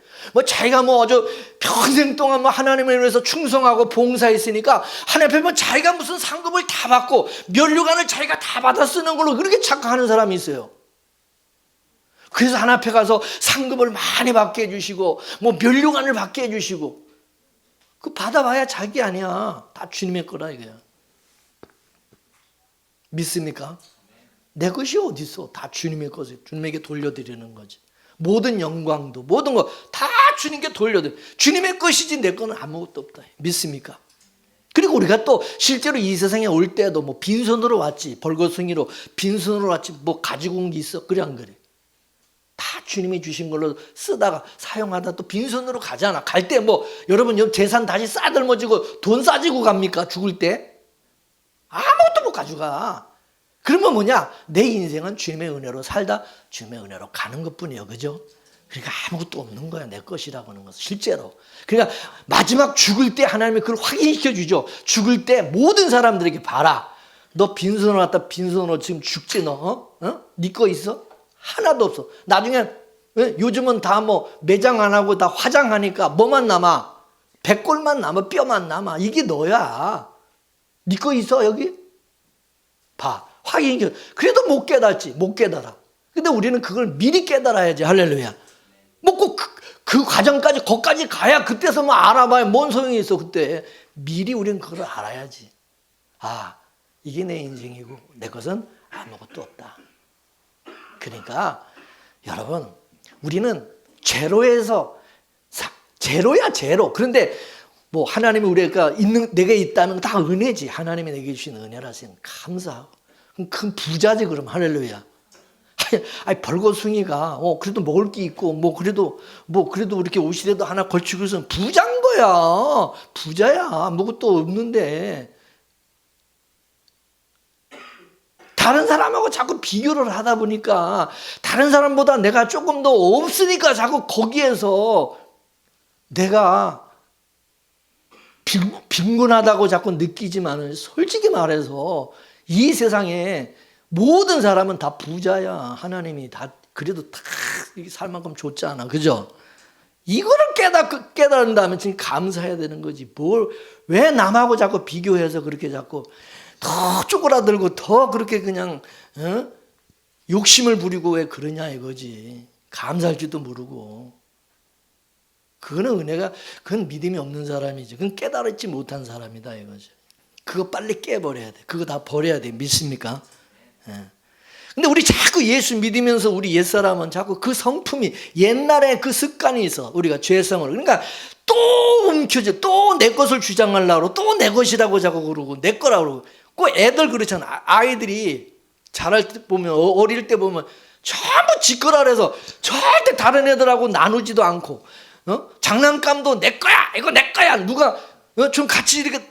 자기가 아주 평생 동안 하나님을 위해서 충성하고 봉사했으니까 하나님 앞에 자기가 무슨 상급을 다 받고 면류관을 자기가 다 받아 쓰는 걸로 그렇게 착각하는 사람이 있어요. 그래서 하나님 앞에 가서 상급을 많이 받게 해주시고 면류관을 받게 해주시고 그 받아봐야 자기 아니야. 다 주님의 거라 이거야. 믿습니까? 내 것이 어디 있어? 다 주님의 것을 주님에게 돌려드리는 거지. 모든 영광도 모든 거 다 주님께 돌려드려. 주님의 것이지 내 거는 아무것도 없다. 믿습니까? 그리고 우리가 또 실제로 이 세상에 올 때도 뭐 빈손으로 왔지, 벌거숭이로 빈손으로 왔지, 뭐 가지고 온 게 있어? 그래 안 그래? 다 주님이 주신 걸로 쓰다가 사용하다 또 빈손으로 가잖아. 갈 때 뭐 여러분 재산 다시 싸들머지고 돈 싸지고 갑니까? 죽을 때? 아무것도 못 가져가. 그러면 뭐냐? 내 인생은 주님의 은혜로 살다 주님의 은혜로 가는 것뿐이에요. 그죠? 그러니까 아무것도 없는 거야. 내 것이라고 하는 것은 실제로. 그러니까 마지막 죽을 때 하나님이 그걸 확인시켜 주죠. 죽을 때 모든 사람들에게 봐라. 너 빈손으로 왔다 빈손으로 지금 죽지 너? 네 거 있어? 하나도 없어. 나중에 요즘은 다 뭐 매장 안 하고 다 화장하니까 뭐만 남아? 백골만 남아, 뼈만 남아. 이게 너야. 네 거 있어 여기? 봐. 확인시켜. 그래도 못 깨닫지. 못 깨달아. 근데 우리는 그걸 미리 깨달아야지. 할렐루야. 뭐 꼭 그 과정까지 거기까지 가야 그때서 뭐 알아봐야 뭔 소용이 있어. 그때 미리 우리는 그걸 알아야지. 아, 이게 내 인생이고 내 것은 아무것도 없다. 그러니까 여러분 우리는 제로에서 제로야 제로. 그런데 뭐 하나님이 우리가 있는 내게 있다는 다 은혜지. 하나님이 내게 주신 은혜라서 감사하고 큰 부자지. 그럼 할렐루야. 아니 벌거숭이가 그래도 먹을 게 있고 뭐 그래도 이렇게 옷이라도 하나 걸치고 있으면 부자인 거야. 부자야. 아무것도 없는데 다른 사람하고 자꾸 비교를 하다 보니까 다른 사람보다 내가 조금 더 없으니까 자꾸 거기에서 내가 빈곤하다고 자꾸 느끼지만 솔직히 말해서 이 세상에 모든 사람은 다 부자야. 하나님이 다 그래도 다 살 만큼 줬잖아. 그죠? 이거를 깨달은다면 지금 감사해야 되는 거지. 왜 남하고 자꾸 비교해서 그렇게 자꾸 더 쪼그라들고 더 그렇게 그냥 욕심을 부리고 왜 그러냐 이거지. 감사할 줄도 모르고. 그거는 은혜가, 그건 믿음이 없는 사람이지. 그건 깨달지 못한 사람이다 이거죠. 그거 빨리 깨버려야 돼. 그거 다 버려야 돼. 믿습니까? 근데 우리 자꾸 예수 믿으면서 우리 옛사람은 자꾸 그 성품이 옛날에 그 습관이 있어. 우리가 죄성을. 그러니까 또 움켜쥐어. 또 내 것을 주장하려고 또 내 것이라고 자꾸 그러고 내 거라고 그러고. 꼭 애들 그렇잖아. 아이들이 자랄 때 보면 어릴 때 보면 전부 지 거라 그래서 절대 다른 애들하고 나누지도 않고 장난감도 내 거야. 이거 내 거야. 누가 좀 같이 이렇게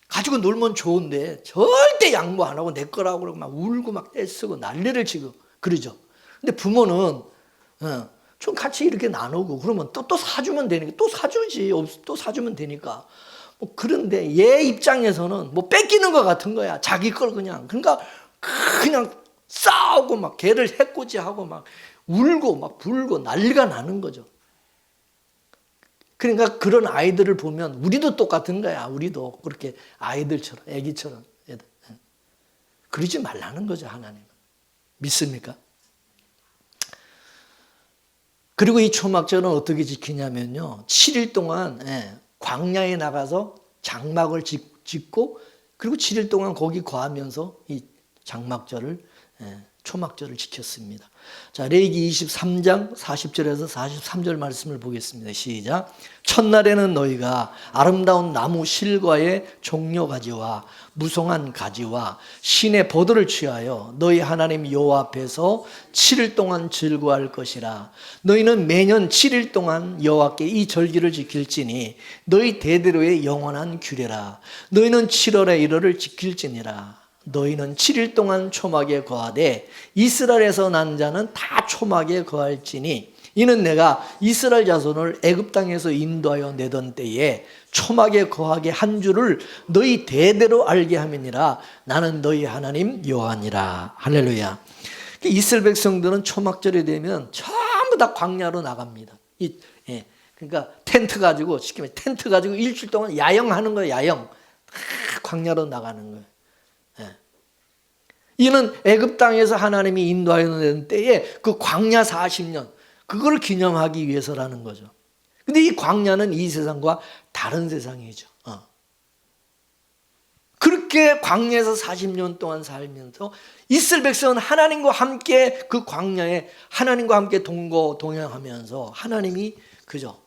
가지고 놀면 좋은데 절대 양보 안 하고 내 거라고 그러고 막 울고 막 떼쓰고 난리를 치고 그러죠. 근데 부모는 좀 같이 이렇게 나누고 그러면 또 사주면 되니까 또 사주지. 또 사주면 되니까. 뭐 그런데 얘 입장에서는 뭐 뺏기는 것 같은 거야. 자기 걸 그냥. 그러니까 그냥 싸우고 막 걔를 해코지하고 막 울고 막 불고 난리가 나는 거죠. 그러니까 그런 아이들을 보면 우리도 똑같은 거야. 우리도 그렇게 아이들처럼 애기처럼 그러지 말라는 거죠. 하나님은. 믿습니까? 그리고 이 초막절은 어떻게 지키냐면요. 7일 동안 광야에 나가서 장막을 짓고 그리고 7일 동안 거기 거하면서 이 장막절을 초막절을 지켰습니다. 자, 레위기 23장 40절에서 43절 말씀을 보겠습니다. 시작. 첫날에는 너희가 아름다운 나무 실과의 종려 가지와 무성한 가지와 신의 버들을 취하여 너희 하나님 여호와 앞에서 7일 동안 즐거워할 것이라. 너희는 매년 7일 동안 여호와께 이 절기를 지킬지니 너희 대대로의 영원한 규례라. 너희는 7월의 1월을 지킬지니라. 너희는 7일 동안 초막에 거하되 이스라엘에서 난 자는 다 초막에 거할지니 이는 내가 이스라엘 자손을 애굽 땅에서 인도하여 내던 때에 초막에 거하게 한 줄을 너희 대대로 알게 함이니라. 나는 너희 하나님 여호와니라. 할렐루야. 이스라엘 백성들은 초막절이 되면 전부 다 광야로 나갑니다. 그러니까 텐트 가지고 쉽게 말해 텐트 가지고 일주일 동안 야영하는 거예요. 야영. 광야로 나가는 거예요. 이는 애굽 땅에서 하나님이 인도하는 때에 그 광야 40년 그걸 기념하기 위해서라는 거죠. 근데 이 광야는 이 세상과 다른 세상이죠. 그렇게 광야에서 40년 동안 살면서 이스라엘 백성은 하나님과 함께 그 광야에 하나님과 함께 동행하면서 하나님이 그저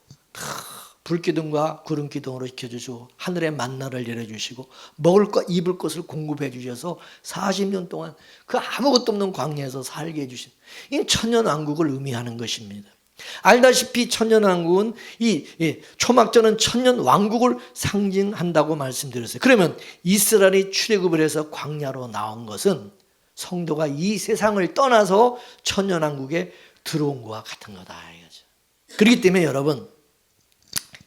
불기둥과 구름기둥으로 지켜주시고 하늘에 만나를 내려주시고 먹을 것 입을 것을 공급해 주셔서 40년 동안 그 아무것도 없는 광야에서 살게 해주신 이 천년왕국을 의미하는 것입니다. 알다시피 천년왕국은 이 초막절은 천년왕국을 상징한다고 말씀드렸어요. 그러면 이스라엘이 출애굽을 해서 광야로 나온 것은 성도가 이 세상을 떠나서 천년왕국에 들어온 것과 같은 거다 이거죠. 그렇기 때문에 여러분,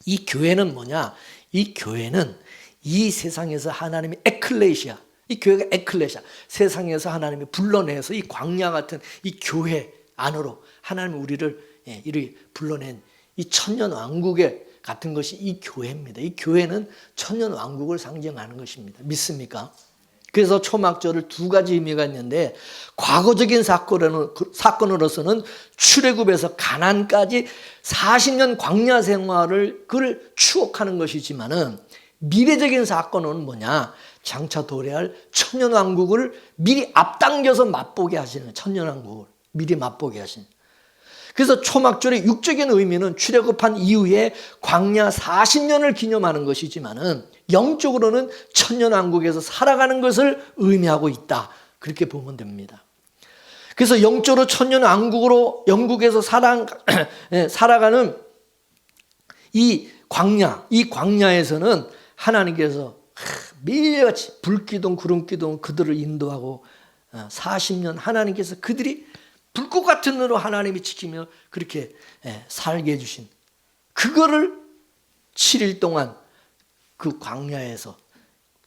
이 교회는 뭐냐? 이 교회는 이 세상에서 하나님의 에클레시아, 이 교회가 에클레시아, 세상에서 하나님이 불러내서 이 광야 같은 이 교회 안으로 하나님이 우리를 이리 불러낸 이 천년왕국의 같은 것이 이 교회입니다. 이 교회는 천년왕국을 상징하는 것입니다. 믿습니까? 그래서 초막절을 두 가지 의미가 있는데, 과거적인 사건으로서는 출애굽에서 가나안까지 40년 광야 생활을 그걸 추억하는 것이지만은, 미래적인 사건은 뭐냐? 장차 도래할 천년왕국을 미리 앞당겨서 맛보게 하시는, 천년왕국을 미리 맛보게 하시는. 그래서 초막절의 육적인 의미는 출애굽한 이후에 광야 40년을 기념하는 것이지만은 영적으로는 천년왕국에서 살아가는 것을 의미하고 있다. 그렇게 보면 됩니다. 그래서 영적으로 천년왕국으로 영국에서 살아가는 이 광야에서는 하나님께서 매일같이 불기둥 구름기둥 그들을 인도하고 40년 하나님께서 그들이 불꽃 같은 눈으로 하나님이 지키며 그렇게 살게 해주신 그거를 7일 동안 그 광야에서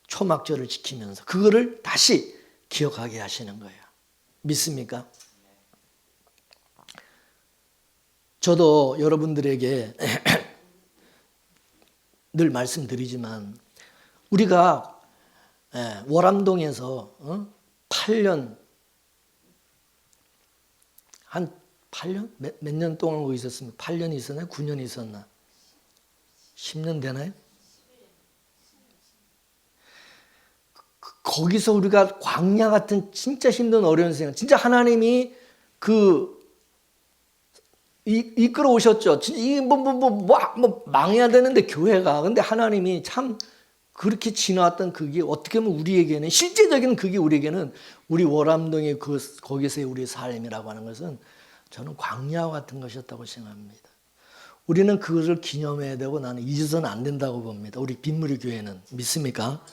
초막절을 지키면서 그거를 다시 기억하게 하시는 거예요. 믿습니까? 저도 여러분들에게 늘 말씀드리지만 우리가 월암동에서 8년 한 8년? 몇 년 동안 거기 있었습니까? 8년 있었나요? 9년 있었나? 10년 되나요? 거기서 우리가 광야 같은 진짜 힘든 어려운 생활, 진짜 하나님이 이끌어 오셨죠. 뭐 망해야 되는데 교회가. 근데 하나님이 참 그렇게 지나왔던 그게 어떻게 보면 우리에게는 실제적인 그게 우리에게는 우리 월암동의 거기서의 우리의 삶이라고 하는 것은 저는 광야와 같은 것이었다고 생각합니다. 우리는 그것을 기념해야 되고 나는 잊어서는 안 된다고 봅니다. 우리 빗무리 교회는. 믿습니까?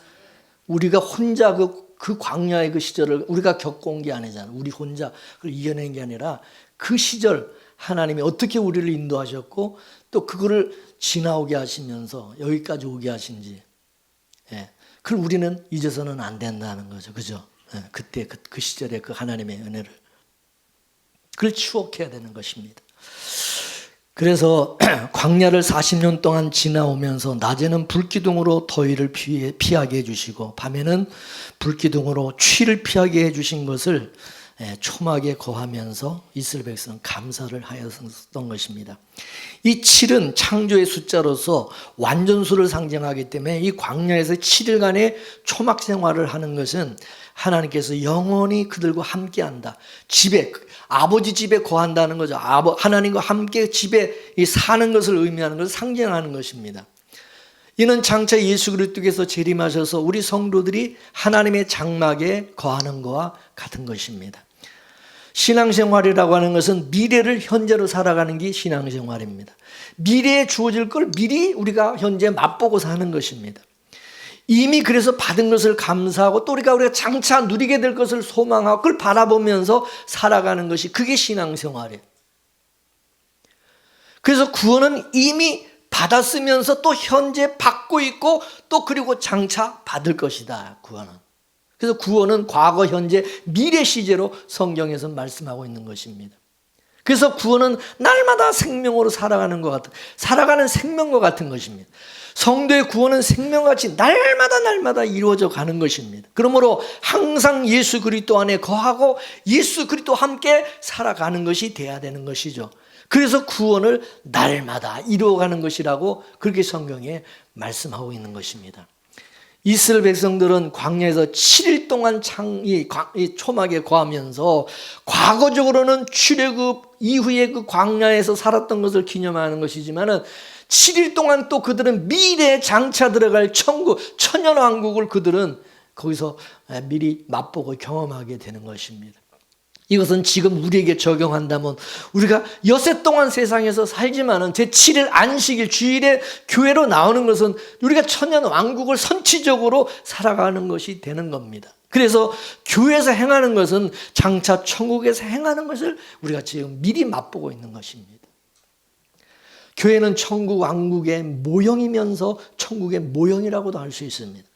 우리가 혼자 그 광야의 그 시절을 우리가 겪어온 게 아니잖아요. 우리 혼자 그걸 이겨낸 게 아니라 그 시절 하나님이 어떻게 우리를 인도하셨고 또 그거를 지나오게 하시면서 여기까지 오게 하신지, 그걸 우리는 잊어서는 안 된다는 거죠. 그죠? 그때 그 시절의 그 하나님의 은혜를 그걸 추억해야 되는 것입니다. 그래서 광야를 40년 동안 지나오면서 낮에는 불기둥으로 더위를 피하게 해주시고 밤에는 불기둥으로 추위를 피하게 해주신 것을 초막에 거하면서 이스라엘 백성은 감사를 하였던 것입니다. 이 7은 창조의 숫자로서 완전수를 상징하기 때문에 이 광야에서 7일간의 초막 생활을 하는 것은 하나님께서 영원히 그들과 함께한다. 아버지 집에 거한다는 거죠. 하나님과 함께 집에 사는 것을 의미하는 것을 상징하는 것입니다. 이는 장차 예수 그리스도께서 재림하셔서 우리 성도들이 하나님의 장막에 거하는 것과 같은 것입니다. 신앙생활이라고 하는 것은 미래를 현재로 살아가는 게 신앙생활입니다. 미래에 주어질 걸 미리 우리가 현재 맛보고 사는 것입니다. 이미 그래서 받은 것을 감사하고 또 우리가 장차 누리게 될 것을 소망하고 그걸 바라보면서 살아가는 것이 그게 신앙생활이에요. 그래서 구원은 이미 받았으면서 또 현재 받고 있고 또 그리고 장차 받을 것이다. 구원은. 그래서 구원은 과거, 현재, 미래 시제로 성경에서 말씀하고 있는 것입니다. 그래서 구원은 날마다 생명으로 살아가는 생명과 같은 것입니다. 성도의 구원은 생명같이 날마다 이루어져 가는 것입니다. 그러므로 항상 예수 그리스도 안에 거하고 예수 그리스도와 함께 살아가는 것이 돼야 되는 것이죠. 그래서 구원을 날마다 이루어가는 것이라고 그렇게 성경에 말씀하고 있는 것입니다. 이스라엘 백성들은 광야에서 7일 동안 이 초막에 거하면서 과거적으로는 출애굽 이후에 그 광야에서 살았던 것을 기념하는 것이지만은 7일 동안 또 그들은 미래에 장차 들어갈 천국, 천년왕국을 그들은 거기서 미리 맛보고 경험하게 되는 것입니다. 이것은 지금 우리에게 적용한다면 우리가 엿새 동안 세상에서 살지만은 제7일 안식일 주일에 교회로 나오는 것은 우리가 천년 왕국을 선취적으로 살아가는 것이 되는 겁니다. 그래서 교회에서 행하는 것은 장차 천국에서 행하는 것을 우리가 지금 미리 맛보고 있는 것입니다. 교회는 천국 왕국의 모형이면서 천국의 모형이라고도 할 수 있습니다.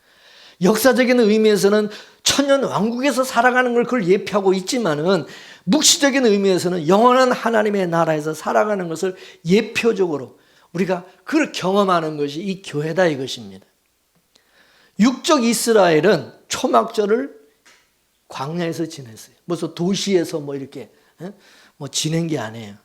역사적인 의미에서는 천년 왕국에서 살아가는 걸 그걸 예표하고 있지만은 묵시적인 의미에서는 영원한 하나님의 나라에서 살아가는 것을 예표적으로 우리가 그걸 경험하는 것이 이 교회다 이것입니다. 육적 이스라엘은 초막절을 광야에서 지냈어요. 무슨 도시에서 뭐 이렇게 지낸 게 아니에요.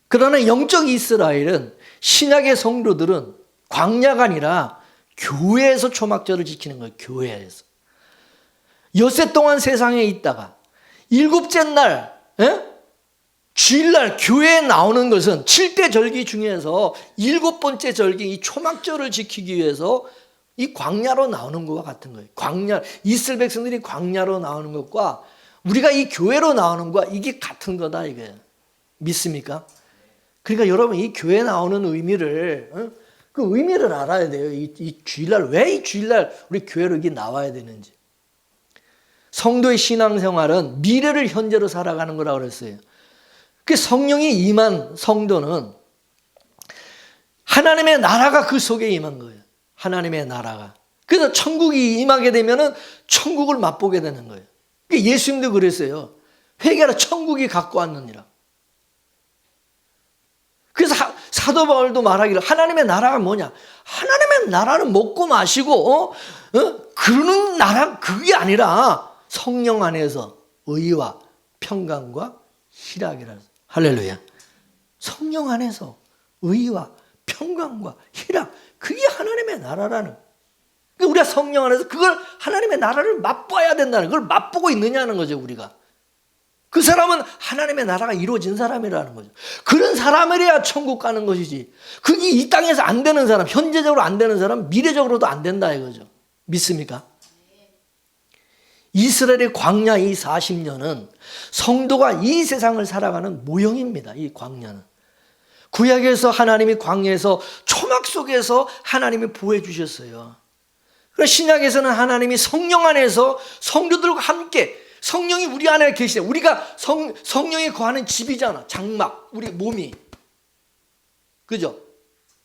그러나 영적 이스라엘은 신약의 성도들은 광야가 아니라 교회에서 초막절을 지키는 거예요. 교회에서. 엿새 동안 세상에 있다가 일곱째 날 주일날 교회에 나오는 것은 7대 절기 중에서 7번째 절기 이 초막절을 지키기 위해서 이 광야로 나오는 것과 같은 거예요. 광야, 이스라엘 백성들이 광야로 나오는 것과 우리가 이 교회로 나오는 것과 이게 같은 거다 이거예요. 믿습니까? 그러니까 여러분 이 교회에 나오는 의미를 그 의미를 알아야 돼요. 이 주일날 왜 이 주일날 우리 교회로 이게 나와야 되는지. 성도의 신앙생활은 미래를 현재로 살아가는 거라고 그랬어요. 그 성령이 임한 성도는 하나님의 나라가 그 속에 임한 거예요. 하나님의 나라가. 그래서 천국이 임하게 되면은 천국을 맛보게 되는 거예요. 예수님도 그랬어요. 회개하라 천국이 갖고 왔느니라. 그래서 사도 바울도 말하기를 하나님의 나라가 뭐냐? 하나님의 나라는 먹고 마시고 그러는 나라 그게 아니라 성령 안에서 의와 평강과 희락이라. 할렐루야. 성령 안에서 의와 평강과 희락 그게 하나님의 나라라는. 우리가 성령 안에서 그걸 하나님의 나라를 맛봐야 된다는 그걸 맛보고 있느냐는 거죠 우리가. 그 사람은 하나님의 나라가 이루어진 사람이라는 거죠. 그런 사람이래야 천국 가는 것이지. 그게 이 땅에서 안 되는 사람, 현재적으로 안 되는 사람, 미래적으로도 안 된다 이거죠. 믿습니까? 이스라엘의 광야 이 40년은 성도가 이 세상을 살아가는 모형입니다. 이 광야는. 구약에서 하나님이 광야에서 초막 속에서 하나님이 보호해 주셨어요. 그리고 신약에서는 하나님이 성령 안에서 성도들과 함께 성령이 우리 안에 계시대. 우리가 성령이 거하는 집이잖아. 장막, 우리 몸이. 그죠?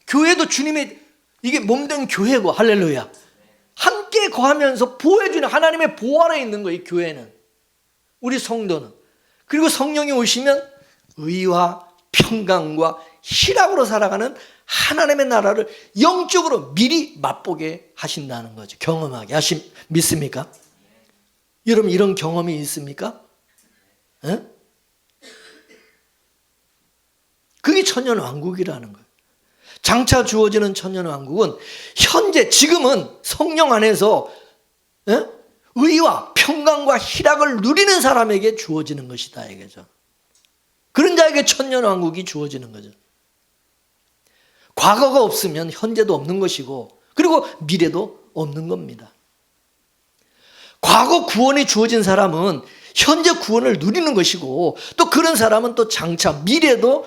교회도 주님의 이게 몸된 교회고 할렐루야. 함께 거하면서 보호해주는 하나님의 보호 아래 있는 거예요. 이 교회는. 우리 성도는. 그리고 성령이 오시면 의와 평강과 희락으로 살아가는 하나님의 나라를 영적으로 미리 맛보게 하신다는 거죠. 경험하게 믿습니까? 여러분 이런 경험이 있습니까? 에? 그게 천년왕국이라는 거예요. 장차 주어지는 천년왕국은 현재 지금은 성령 안에서 의와 평강과 희락을 누리는 사람에게 주어지는 것이다 이거죠. 그런 자에게 천년왕국이 주어지는 거죠. 과거가 없으면 현재도 없는 것이고 그리고 미래도 없는 겁니다. 과거 구원이 주어진 사람은 현재 구원을 누리는 것이고 또 그런 사람은 또 장차 미래도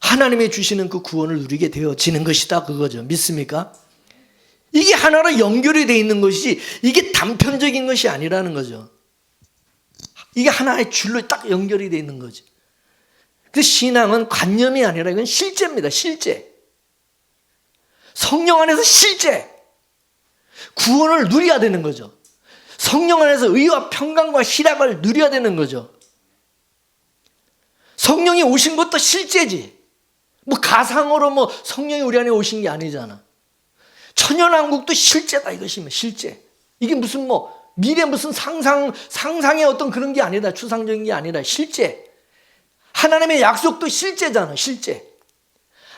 하나님이 주시는 그 구원을 누리게 되어지는 것이다 그거죠. 믿습니까? 이게 하나로 연결이 되어 있는 것이지 이게 단편적인 것이 아니라는 거죠. 이게 하나의 줄로 딱 연결이 되어 있는 거지. 그 신앙은 관념이 아니라 이건 실제입니다. 실제. 성령 안에서 실제 구원을 누려야 되는 거죠. 성령 안에서 의와 평강과 희락을 누려야 되는 거죠. 성령이 오신 것도 실제지. 뭐 가상으로 뭐 성령이 우리 안에 오신 게 아니잖아. 천년왕국도 실제다 이것이면 실제. 이게 무슨 뭐 미래 무슨 상상의 어떤 그런 게 아니다. 추상적인 게 아니라 실제. 하나님의 약속도 실제잖아. 실제.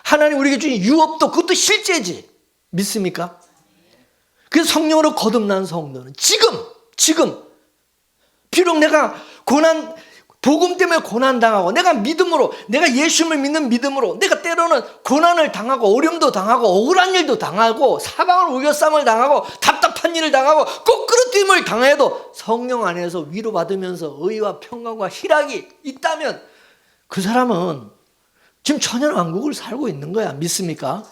하나님 우리에게 주신 유업도 그것도 실제지. 믿습니까? 그래서 성령으로 거듭난 성도는 지금 비록 내가 복음 때문에 고난당하고 내가 믿음으로, 내가 예수님을 믿는 믿음으로 내가 때로는 고난을 당하고 어려움도 당하고 억울한 일도 당하고 사방을 우겨쌈을 당하고 답답한 일을 당하고 꼬꾸라뜨림을 당해도 성령 안에서 위로받으면서 의와 평강과 희락이 있다면 그 사람은 지금 천연왕국을 살고 있는 거야. 믿습니까?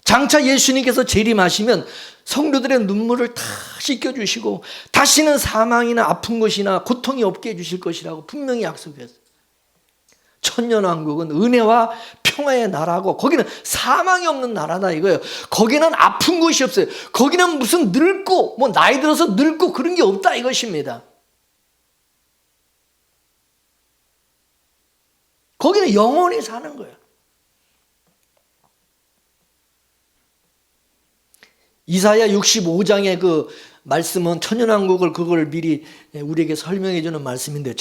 장차 예수님께서 재림하시면 성도들의 눈물을 다 씻겨주시고 다시는 사망이나 아픈 것이나 고통이 없게 해주실 것이라고 분명히 약속했어요. 천년왕국은 은혜와 평화의 나라고 거기는 사망이 없는 나라다 이거예요. 거기는 아픈 것이 없어요. 거기는 무슨 늙고 뭐 나이 들어서 늙고 그런 게 없다 이것입니다. 거기는 영원히 사는 거예요. 이사야 65장의 그 말씀은 천연왕국을 그걸 미리 우리에게 설명해 주는 말씀인데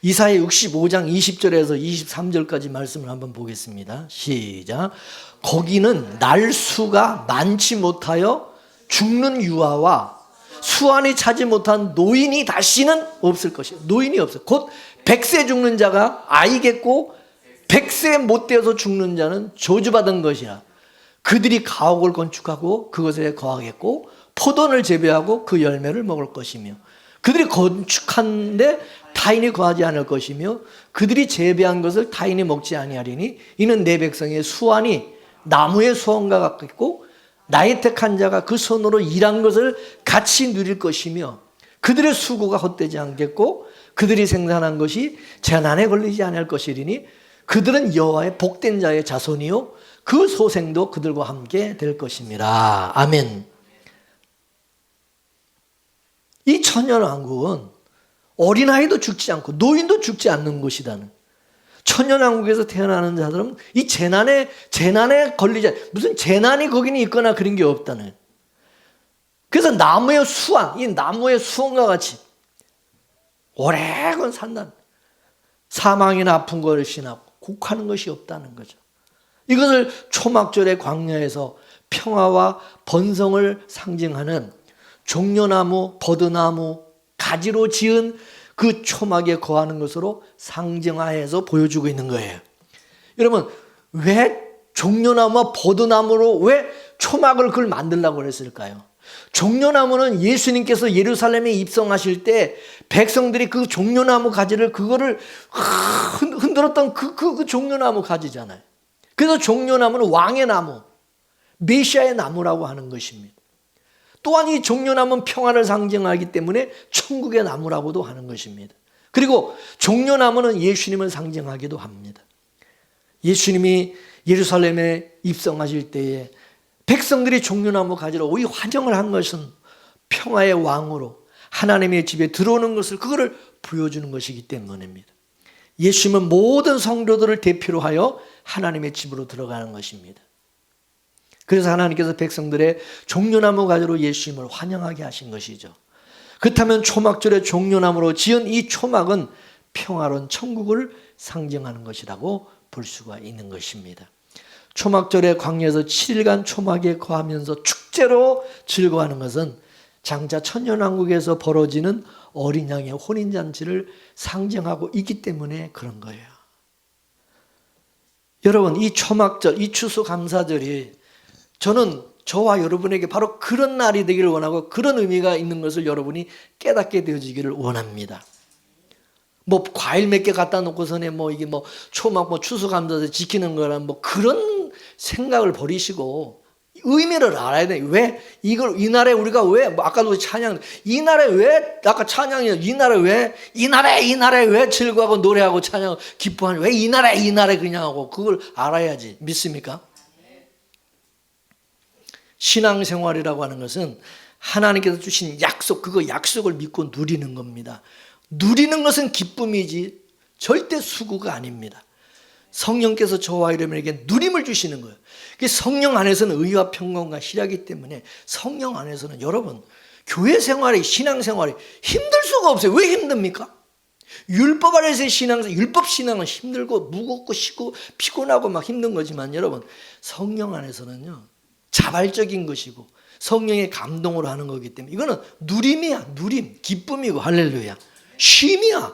이사야 65장 20절에서 23절까지 말씀을 한번 보겠습니다. 시작. 거기는 날수가 많지 못하여 죽는 유아와 수완이 차지 못한 노인이 다시는 없을 것이에요. 노인이 없어요. 곧 100세 죽는 자가 아이겠고 100세 못 되어서 죽는 자는 저주받은 것이야. 그들이 가옥을 건축하고 그것에 거하겠고 포도를 재배하고 그 열매를 먹을 것이며 그들이 건축하는데 타인이 거하지 않을 것이며 그들이 재배한 것을 타인이 먹지 아니하리니 이는 내 백성의 수완이 나무의 수원과 같겠고 나의 택한 자가 그 손으로 일한 것을 같이 누릴 것이며 그들의 수고가 헛되지 않겠고 그들이 생산한 것이 재난에 걸리지 않을 것이리니 그들은 여호와의 복된 자의 자손이요 그 소생도 그들과 함께 될 것입니다. 아멘. 이 천년왕국은 어린아이도 죽지 않고 노인도 죽지 않는 것이다는. 천년왕국에서 태어나는 자들은 이 재난에 걸리지, 무슨 재난이 거기는 있거나 그런 게 없다는. 그래서 나무의 수완, 이 나무의 수원과 같이 오래건 산다는. 사망이나 아픈 것이나 곡하는 것이 없다는 거죠. 이것을 초막절의 광야에서 평화와 번성을 상징하는 종려나무, 버드나무, 가지로 지은 그 초막에 거하는 것으로 상징화해서 보여주고 있는 거예요. 여러분, 왜 종려나무와 버드나무로 왜 초막을 그걸 만들려고 그랬을까요? 종려나무는 예수님께서 예루살렘에 입성하실 때 백성들이 그 종려나무 가지를 그거를 흔들었던 그 종려나무 가지잖아요. 그래서 종려나무는 왕의 나무, 메시아의 나무라고 하는 것입니다. 또한 이 종려나무는 평화를 상징하기 때문에 천국의 나무라고도 하는 것입니다. 그리고 종려나무는 예수님을 상징하기도 합니다. 예수님이 예루살렘에 입성하실 때에 백성들이 종려나무 가지로 오히 환영을 한 것은 평화의 왕으로 하나님의 집에 들어오는 것을 그거를 보여주는 것이기 때문입니다. 예수님은 모든 성도들을 대표로 하여 하나님의 집으로 들어가는 것입니다. 그래서 하나님께서 백성들의 종려나무 가지로 예수님을 환영하게 하신 것이죠. 그렇다면 초막절의 종려나무로 지은 이 초막은 평화로운 천국을 상징하는 것이라고 볼 수가 있는 것입니다. 초막절의 광야에서 7일간 초막에 거하면서 축제로 즐거워하는 것은 장차 천년왕국에서 벌어지는 어린 양의 혼인잔치를 상징하고 있기 때문에 그런 거예요. 여러분, 이 초막절, 이 추수감사절이 저는 저와 여러분에게 바로 그런 날이 되기를 원하고 그런 의미가 있는 것을 여러분이 깨닫게 되어지기를 원합니다. 뭐 과일 몇 개 갖다 놓고서는 이게 초막 추수감사절 지키는 거란 그런 생각을 버리시고 의미를 알아야 돼. 왜 이걸 이 날에 우리가 왜 아까도 찬양 이 날에 왜 아까 찬양이요 이 날에 왜 즐거워하고 노래하고 찬양 기뻐하는 왜 이 날에 그냥 하고 그걸 알아야지. 믿습니까? 신앙생활이라고 하는 것은 하나님께서 주신 약속, 그 약속을 믿고 누리는 겁니다. 누리는 것은 기쁨이지 절대 수고가 아닙니다. 성령께서 저와 여러분에게 누림을 주시는 거예요. 성령 안에서는 의와 평강과 희락이기 때문에 성령 안에서는 여러분 교회 생활이 신앙생활이 힘들 수가 없어요. 왜 힘듭니까? 율법 아래서의 율법 신앙은 힘들고 무겁고 쉽고 피곤하고 막 힘든 거지만 여러분 성령 안에서는요 자발적인 것이고 성령의 감동으로 하는 거기 때문에 이거는 누림이야. 누림, 기쁨이고 할렐루야. 쉼이야.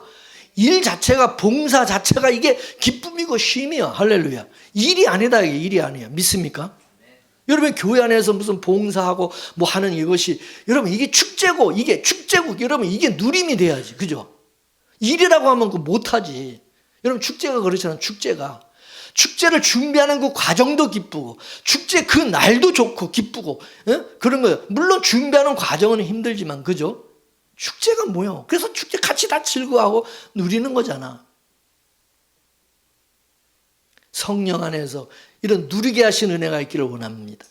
일 자체가, 봉사 자체가 이게 기쁨이고 쉼이야. 할렐루야. 일이 아니다. 이게 일이 아니야. 믿습니까? 여러분 교회 안에서 무슨 봉사하고 뭐 하는 이것이 여러분 이게 축제고 이게 축제고 여러분 이게 누림이 돼야지. 그죠? 일이라고 하면 그거 못하지. 여러분 축제가 그렇잖아요. 축제를 준비하는 그 과정도 기쁘고 축제 그 날도 좋고 기쁘고 그런 거예요. 물론 준비하는 과정은 힘들지만 그죠? 축제가 뭐야? 그래서 축제 같이 다 즐거워하고 누리는 거잖아. 성령 안에서 이런 누리게 하신 은혜가 있기를 원합니다.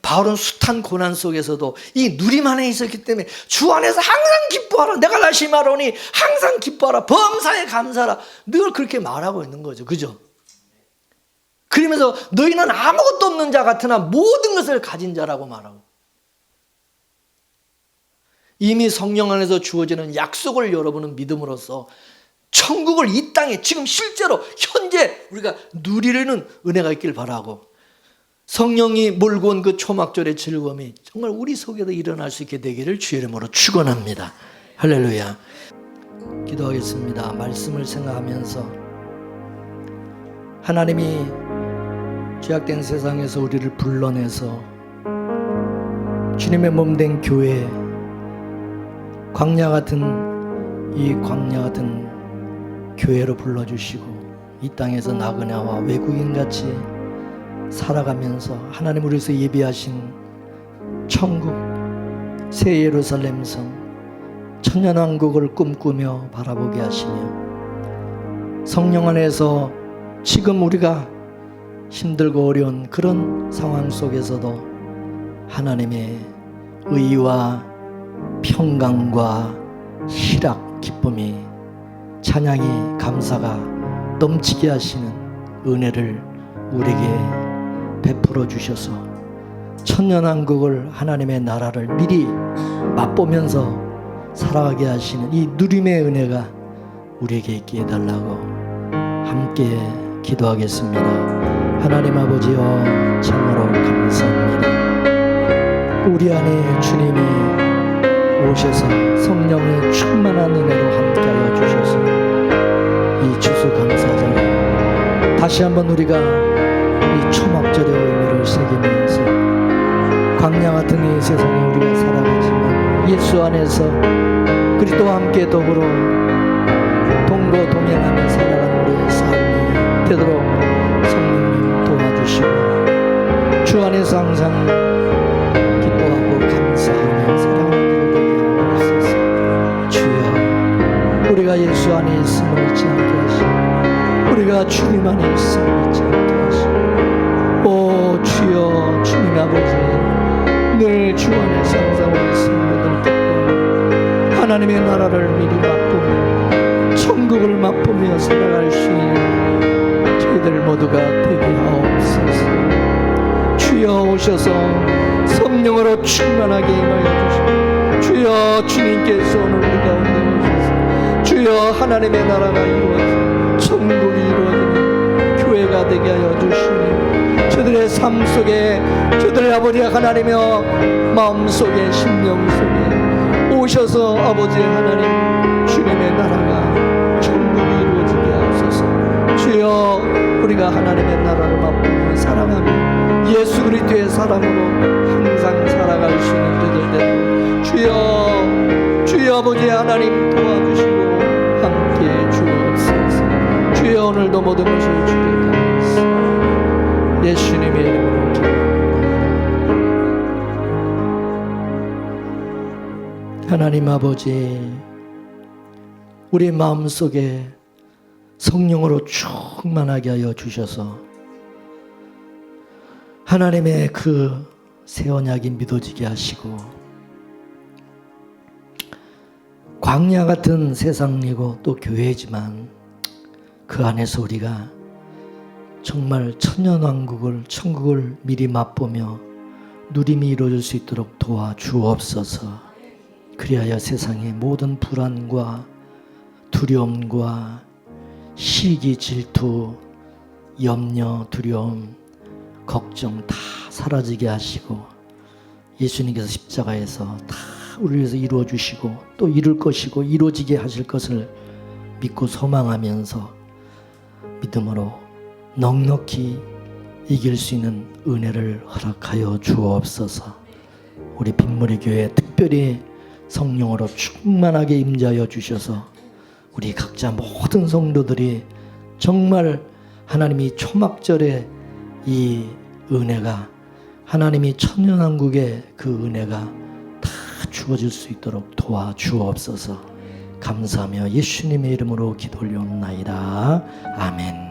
바울은 숱한 고난 속에서도 이 누림 안에 있었기 때문에 주 안에서 항상 기뻐하라. 내가 다시 말하노니 항상 기뻐하라. 범사에 감사하라. 늘 그렇게 말하고 있는 거죠. 그죠? 그러면서 너희는 아무것도 없는 자 같으나 모든 것을 가진 자라고 말하고 이미 성령 안에서 주어지는 약속을 여러분은 믿음으로써 천국을 이 땅에 지금 실제로 현재 우리가 누리려는 은혜가 있길 바라고 성령이 몰고 온 그 초막절의 즐거움이 정말 우리 속에도 일어날 수 있게 되기를 주의 이름으로 축원합니다. 할렐루야. 기도하겠습니다. 말씀을 생각하면서 하나님이 죄악된 세상에서 우리를 불러내서 주님의 몸된 교회 광야 같은 교회로 불러주시고 이 땅에서 나그네와 외국인같이 살아가면서 하나님 우리에서 예비하신 천국 새 예루살렘 성 천년왕국을 꿈꾸며 바라보게 하시며 성령 안에서 지금 우리가 힘들고 어려운 그런 상황 속에서도 하나님의 의와 평강과 희락, 기쁨이 찬양이 감사가 넘치게 하시는 은혜를 우리에게 베풀어 주셔서 천년왕국을 하나님의 나라를 미리 맛보면서 살아가게 하시는 이 누림의 은혜가 우리에게 있게 해달라고 함께 기도하겠습니다. 하나님 아버지여 참으로 감사합니다. 우리 안에 주님이 오셔서 성령의 충만한 은혜로 함께하여 주셔서 이 추수 감사절 다시 한번 우리가 이 초막절의 의미를 새기면서 광야 같은 이 세상에 우리가 살아가지만 예수 안에서 그리스도와 함께 더불어 동거 동행하며 살아가는 우리의 삶이 되도록 성령님 도와주시고 주 안에서 항상 기뻐하고 감사하며 살아가는 우리가 예수 안에 있음을 잊지 않게 하시고 우리가 주님 안에 있음을 잊지 않게 하시고 오 주여 주님 아버지 늘 주 안에서 항상 우리 성도들 듣고 하나님의 나라를 미리 맛보며 천국을 맛보며 살아갈 수 있는 저희들 모두가 되게 하옵소서. 주여 오셔서 성령으로 충만하게 임하여 주시고 주여 주님께서 오늘 우리 가운데 오셔서 주여 하나님의 나라가 이루어져 천국이 이루어지는 교회가 되게 하여 주시니 저들의 삶 속에 저들의 아버지 하나님의 마음속에 심령 속에 오셔서 아버지 하나님 주님의 나라가 천국이 이루어지게 하옵소서. 주여 우리가 하나님의 나라를 맛보며 살아가며 예수 그리스도의 사랑으로 항상 살아갈 수 있는 저들 되고 주여 아버지 하나님 도와주시고 함께해 주옵소서. 주여 오늘도 모든 것을 주께 감사합니다. 예수님의 이름으로 기도합니다. 하나님 아버지 우리 마음속에 성령으로 충만하게 하여 주셔서 하나님의 그 새 언약이 믿어지게 하시고 광야 같은 세상이고 또 교회지만 그 안에서 우리가 정말 천년왕국을 천국을 미리 맛보며 누림이 이루어질 수 있도록 도와주옵소서. 그리하여 세상의 모든 불안과 두려움과 시기 질투 염려 두려움 걱정 다 사라지게 하시고 예수님께서 십자가에서 다 우리를 위해서 이루어 주시고 또 이룰 것이고 이루어지게 하실 것을 믿고 소망하면서 믿음으로 넉넉히 이길 수 있는 은혜를 허락하여 주옵소서. 우리 빗물의 교회 특별히 성령으로 충만하게 임재하여 주셔서 우리 각자 모든 성도들이 정말 하나님이 초막절의 이 은혜가 하나님이 천년왕국의 그 은혜가 다 주어질 수 있도록 도와주옵소서. 감사하며 예수님의 이름으로 기도 올려옵나이다. 아멘.